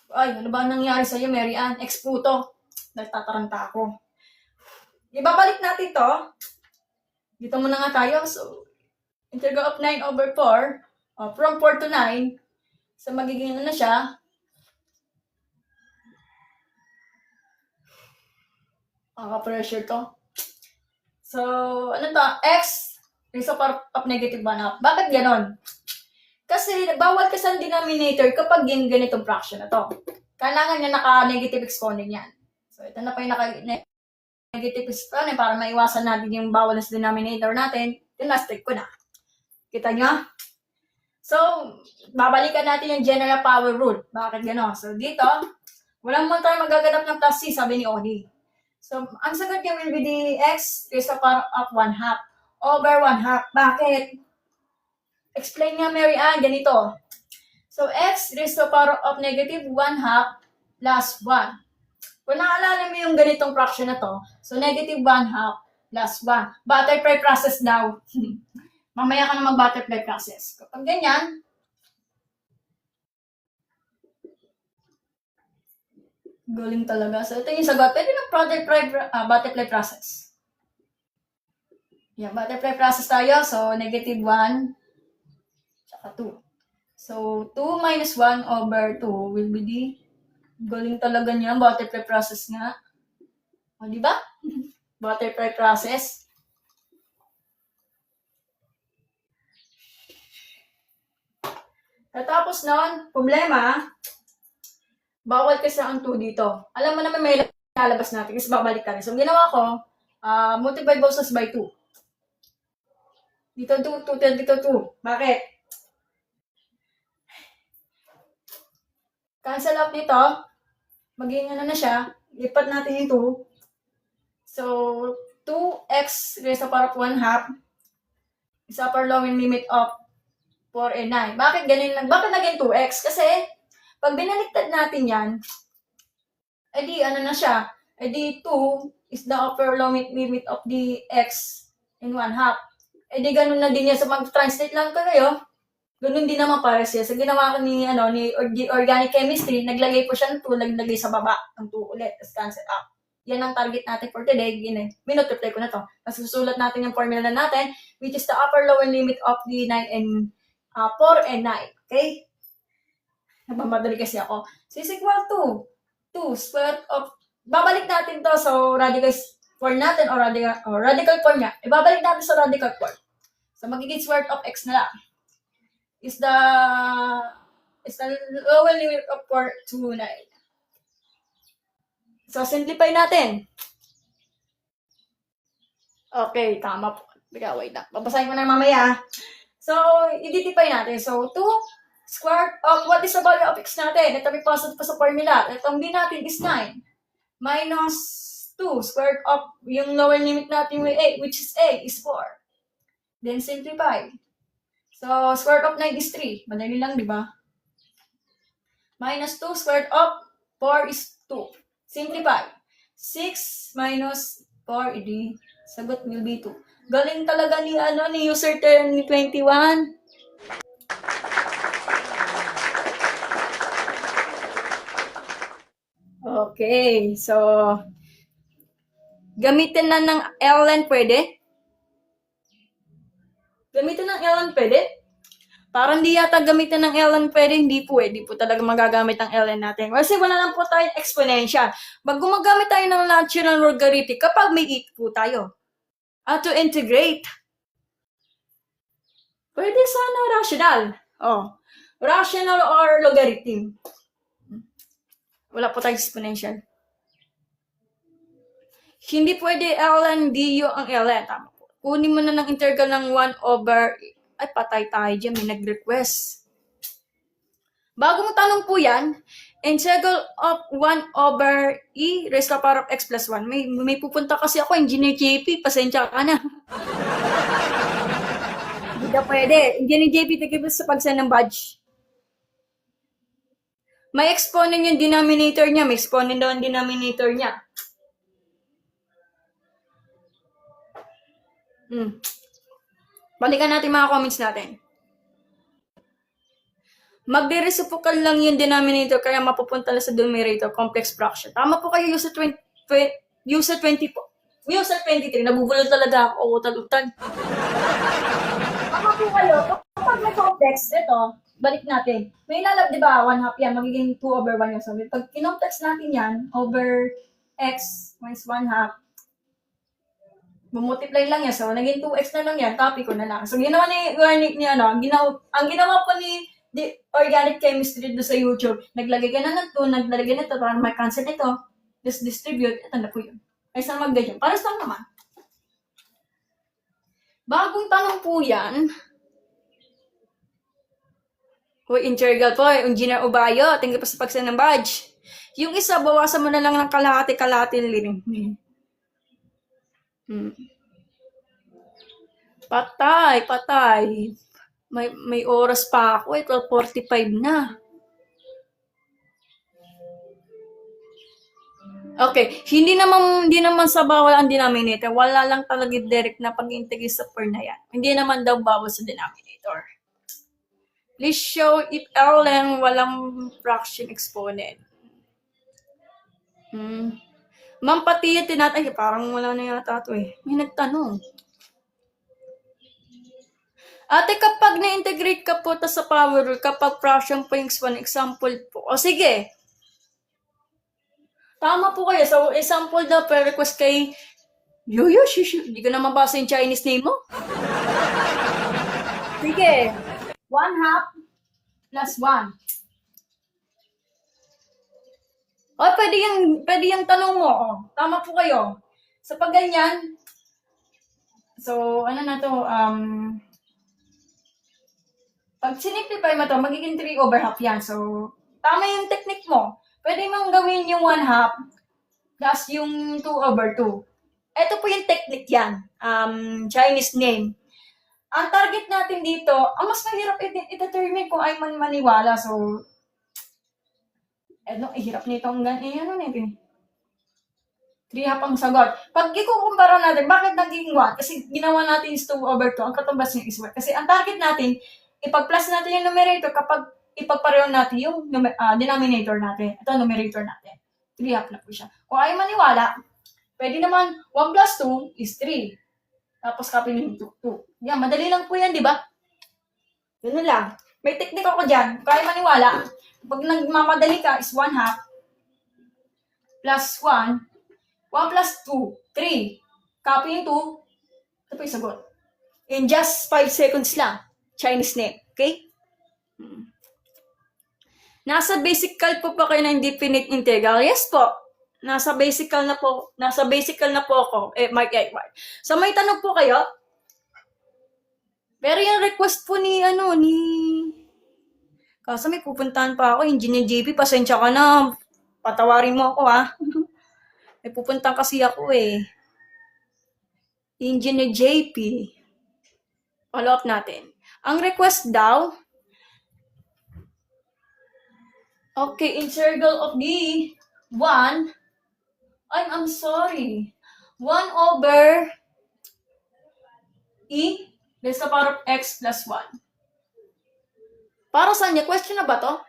Ay, ano ba nangyari sa'yo, Mary Ann? X po to. Nagtataranta ako. Ibabalik natin to. Dito muna nga tayo. So, integral of 9 over 4. From 4 to 9. So, magiging ano na siya? Pressure to. So, ano to? X raised to the power of negative 1/2. Bakit ganon? Kasi, bawal ka sa denominator kapag yung ganitong fraction na to. Kailangan niya naka-negative exponent yan. So, ito na pa yung naka-negative exponent para maiwasan natin yung bawal na sa denominator natin. Tinastig ko na. Kita nyo? So, babalikan natin yung general power rule. Bakit gano'n? So, dito, walang mo tayo magaganap ng plus C, sabi ni Oni. So, ang sagot niya will be the x raised to the power of 1/2 over 1/2. Bakit? Explain nga, Mary Ann, ganito. So, x raised to the power of negative 1/2 plus 1. Kung naalala mo yung ganitong fraction na to, so negative 1/2 plus 1. Butterfly process daw. Mamaya ka na mag-butterfly process. Kapag ganyan, galing talaga. So, ito yung sagot. Pwede ng butterfly process. Yan, butterfly process tayo. So, negative 1, tsaka 2. So, 2 minus 1 over 2 will be the galing talaga niya. Butterfly process nga. O, di ba? Butterfly process. Tapos noon, problema, bawal kasi ang 2 dito. Alam mo naman may lalabas natin kasi babalik kami. So, ginawa ko, multiply both sides by 2. Dito 2, dito 2. Bakit? Cancel out dito. maging ano na siya, lipat natin yung 2. So, 2x raised to the power of 1 half is upper lower limit of 4 and 9. Bakit ganun? Bakit naging 2x? Kasi, pag binaliktad natin yan, edi ano na siya, edi 2 is the upper limit of the x in 1 half. Edi ganun na din yan. So, mag-translate lang kayo. Ganun din naman para siya. So, ginawa ko ni organic chemistry, naglagay po siya ng 2, naglagay sa baba ng 2 ulit. Tapos cancel out. Yan ang target natin for today. Minultiply ko na to. Tapos susulat natin yung formula natin, which is the upper lower limit of the 9 and 4 and 9. Okay? Nagmamadali kasi ako. So, is equal to 2 square root of, babalik natin to sa radical form natin o radical form niya. Ibabalik natin sa radical form. So, magiging square root of x na lang. Is the lower limit of 4 to 9. So, simplify natin. Okay, tama po. Teka, wait lang. Babasahin ko na mamaya. So, i-identify natin. So, 2 square of what is the value of x natin? Ito may positive pa sa formula. Itong b natin is 9. Minus 2 square of yung lower limit natin with a, which is a, is 4. Then, simplify. So, square root of 9 is 3. Madali lang, di ba? Minus 2 square root of 4 is 2. Simplify. 6 minus 4, edi, sagot will be 2. Galing talaga ni user 21. Okay, so, gamitin na ng ln pwede? Gamitin ng ln pwede? Parang di yata gamitin ng ln pwede, hindi po talaga magagamit ang ln natin. Kasi wala lang po tayong exponential. Pag gumagamit tayo ng natural logarithm, kapag may 8 po tayo. At to integrate. Pwede sana rational. Rational or logarithm. Wala po tayong exponential. Hindi pwede ln du ang ln. Tama po. Kunin mo na ng integral ng 1 over... Ay, patay tayo dyan. May nag-request. Bagong tanong po yan. Integral of 1 over e raised to the power of x plus 1. May pupunta kasi ako, Engineer JP. Pasensya ka na. Hindi ka pwede. Engineer JP, tigil sa pagsan ng badge. May exponent yung denominator niya. May exponent daw ang denominator niya. Balikan natin mga comments natin. Magde-reciprocal lang yung denominator kaya mapupunta na sa numerator, complex fraction. Tama po kayo, user 20 po. User 23, nabubulol talaga ako, utag-utag. Tama po kayo, kapag may complex, ito, balik natin. May ilalab, di ba, 1 half yan, magiging 2 over 1 yung sabi. Pag kinomplex natin yan, over x minus 1 half, bumultiply lang yan. So, naging 2x na lang yan. Copy ko na lang. So, ginawa ang ginawa po ni organic chemistry doon sa YouTube, naglagay ka na ng 2, naglagay na ito para may cancel ito. Just distribute. Ito na po yun. Ay, saan mag-ganyan? Para sa naman. Bagong tanong po yan. Hoy, integral po. Engineer Ubayo. Tingin pa sa pagsan ng badge. Yung isa, bawasan mo na lang ng kalahati-kalahati. Patay. May oras pa ako, 12:45 na. Okay, hindi naman sa bawal ang denominator. Wala lang talaga direct na pag-integrate sa per na yan. Hindi naman daw bawal sa denominator. Please show if ln walang fraction exponent. Ma'am, pati yung tinatay, parang wala na yata ito eh. May nagtanong. Ate, kapag na-integrate ka po sa power rule, kapag fraction po yung example po. O sige. Tama po kayo. So, example na per request kay Yoyo, hindi ko na mabasa yung Chinese name mo. Sige. 1 half plus 1. O, pwede yung tanong mo. O, tama po kayo. So, pag ganyan, so, ano na to, pag sinimplify mo to, magiging 3 over half yan. So, tama yung technique mo. pwede mong gawin yung 1/2 plus yung 2/2. Ito po yung technique yan. Chinese name. Ang target natin dito, ang mas mahirap i-determine kung ay maniwala. So, hirap nito ang ano nito. 3/2 ang sagot. Pag ikukumpara natin, bakit naging 1? Kasi ginawa natin is 2/2. Ang katumbas niya is 1. Kasi ang target natin, ipag-plus natin yung numerator kapag ipagpareho natin yung denominator natin. Ito, numerator natin. 3/2 na po siya. Kung ay maniwala, pwede naman 1 plus 2 is 3. Tapos copy yung 2. Yan, madali lang po yan, di ba? Ganun lang. May technique ako dyan. Kung ay maniwala, pag nagmamadali ka is 1/2 plus 1, 1 plus 2, 3. Copy yung 2, ito po yung sagot. In just 5 seconds lang. Chinese name. Okay? Nasa basic cal po pa kayo ng indefinite integral? Yes po. Nasa basic cal na po ako. Mark Edward. So may tanong po kayo? Pero yung request po Kaso may pupuntahan pa ako, Engineer JP, pasensya ka na. Patawarin mo ako, ha? May pupuntahan kasi ako, Engineer JP. Follow up natin. Ang request daw, okay, in circle of the 1, I'm sorry. 1/e raised to the power of x plus 1. Para saan niya? Question na ba to?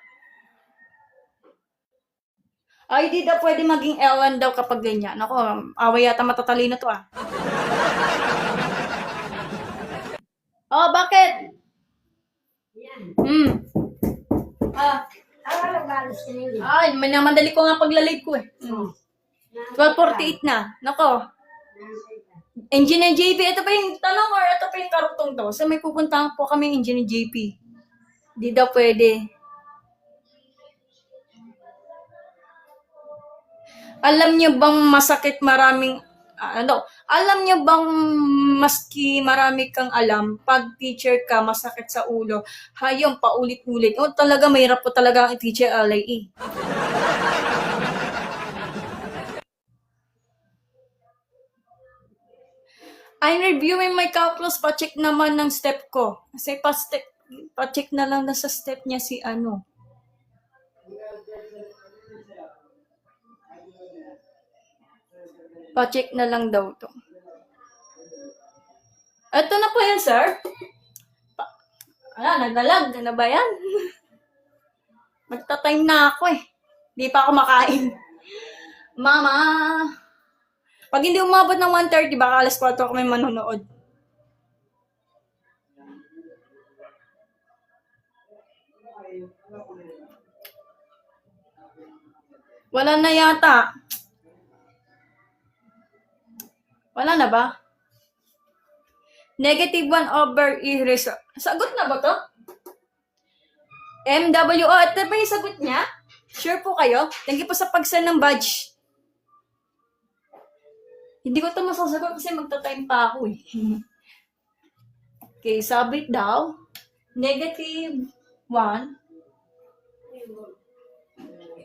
Ay, di daw pwede maging L1 daw kapag ganyan. Ako, away yata matatalino to, Oh, bakit? Yan. Lang galos ka nila. Ay, minamadali ko nga paglalate ko, 12:48 na. Nako. Engineer JP, ito pa yung tanong or ito pa yung karutong to? So may pupuntahan po kami Engineer JP. Di daw pwede. Alam niyo bang masakit maraming, alam niyo bang maski marami kang alam, pag teacher ka, masakit sa ulo, hayong paulit-ulit. Talaga, mahirap po talaga ang teacher LAE. I'm reviewing my calculus, pa-check naman ng step ko. Kasi pa-check na lang na sa step niya si Pa-check na lang daw to. Ito na po yan, sir. Nagdalag. Ano ba yan? Magta-time na ako Di pa ako makain. Mama! Pag hindi umabot ng 1:30, baka alas 4 kami manonood. Wala na yata. Wala na ba? -1/e raised. Sagot na ba to? MWO. Ito ba yung sagot niya? Sure po kayo? Thank you po sa pag-send ng badge. Hindi ko ito masasagot kasi magta-time pa ako Okay, sabit daw. -1.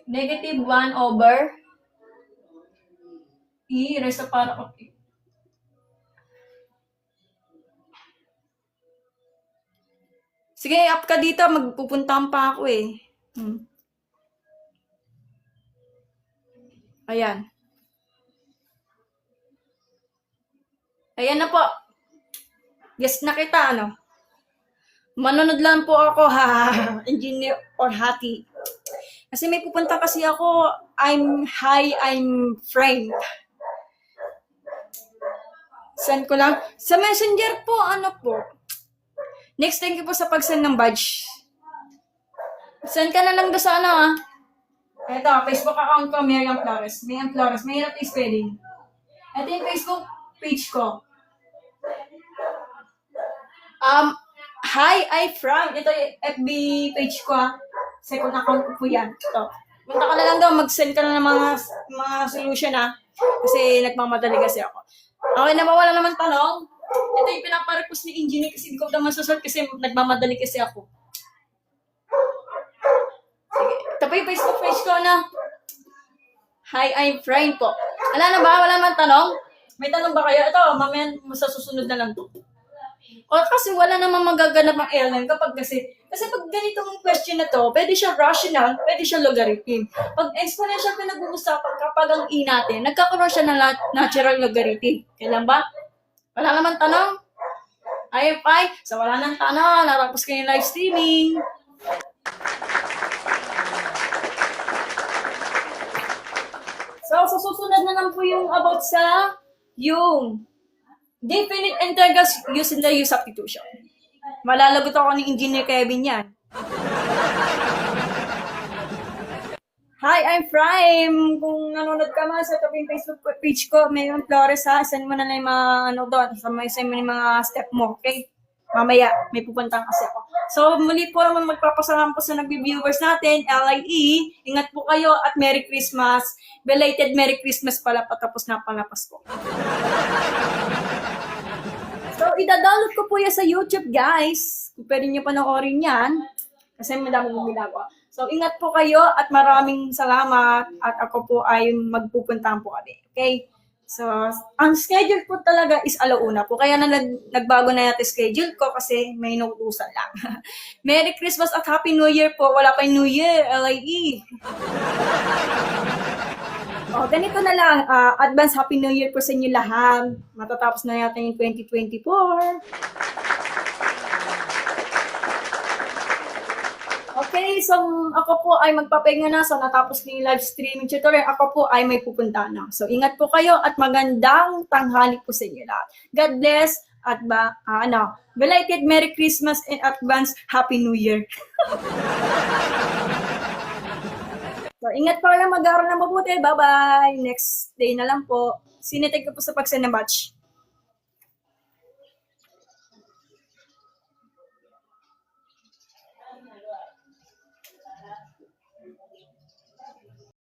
-1/e raised to the power of e. Sige, up ka dito. Magpupuntahan pa ako Ayan. Ayan na po. Yes na kita, Manonood lang po ako, Engineer or Hati. Kasi may pupunta kasi ako. I'm framed. Send ko lang. Sa messenger po, po. Next, thank you po sa pag-send ng badge. Send ka na lang doon sa Ito, Facebook account ko, Miriam Flores. Miriam Flores. Mahirap i-spelling. Ito yung Facebook page ko. Hi, I'm Frank. Ito yung FB page ko, Second account ko po yan. Ito. Punta ka na lang daw, mag-send ka na ng mga solution, Kasi nagmamadali kasi ako. Okay na, wala naman tanong. Ito yung pinapa-request ni Engineer kasi hindi ko naman susort kasi nagmamadali kasi ako. Sige. Ito pa yung Facebook page ko Hi, I'm Frain po. Wala na ba? Wala man tanong? May tanong ba kayo? Ito, mamaya sa susunod na lang to. O kasi wala namang magaganap ang airline kasi pag ganitong question na to, pwede siya rational, pwede siya logarithm. Pag exponential pinag-uusapan kapag ang e natin, nagkakaroon siya ng natural logarithm. Kailan ba? Wala naman tanong? I am fine. So wala nang tanong, natapos ko yung live streaming. So, sa susunod na lang po yung about sa yung definite integers using the use substitution. Malalagot ako ni Engineer Kevin yan. Hi, I'm Prime. Kung nanonood ka man sa tabi Facebook page ko, mayroon Flores ha. Send mo na lang yung mga ano doon. Send mo yung mga step mo, okay? Mamaya, may pupuntahan kasi ako. So, muli po naman magpapasalamat po sa nagbi-viewers natin, LIE. Ingat po kayo at Merry Christmas. Belated Merry Christmas pala patapos na pala Pasko. So, idadalot ko po yan sa YouTube, guys. Kung pwede nyo panoorin yan. Kasi madami mong ginagawa. So, ingat po kayo at maraming salamat. At ako po ay magpupuntahan po kami. Okay? So, ang schedule po talaga is alauna po. Kaya na nagbago na natin schedule ko kasi may nautusan lang. Merry Christmas at Happy New Year po. Wala pa yung New Year, LIE. O, ganito na lang. Advance Happy New Year po sa inyo lahat. Matatapos na yata yung 2024. Okay, so ako po ay magpapahinga na. So natapos na yung live streaming tutorial. Ako po ay may pupunta na. So ingat po kayo at magandang tanghali po sa inyo lahat. God bless at belated Merry Christmas and advance Happy New Year. So ingat po kayo, mag-aaral na mabuti. Bye-bye. Next day na lang po. Sinitake ko po sa pagsend na batch.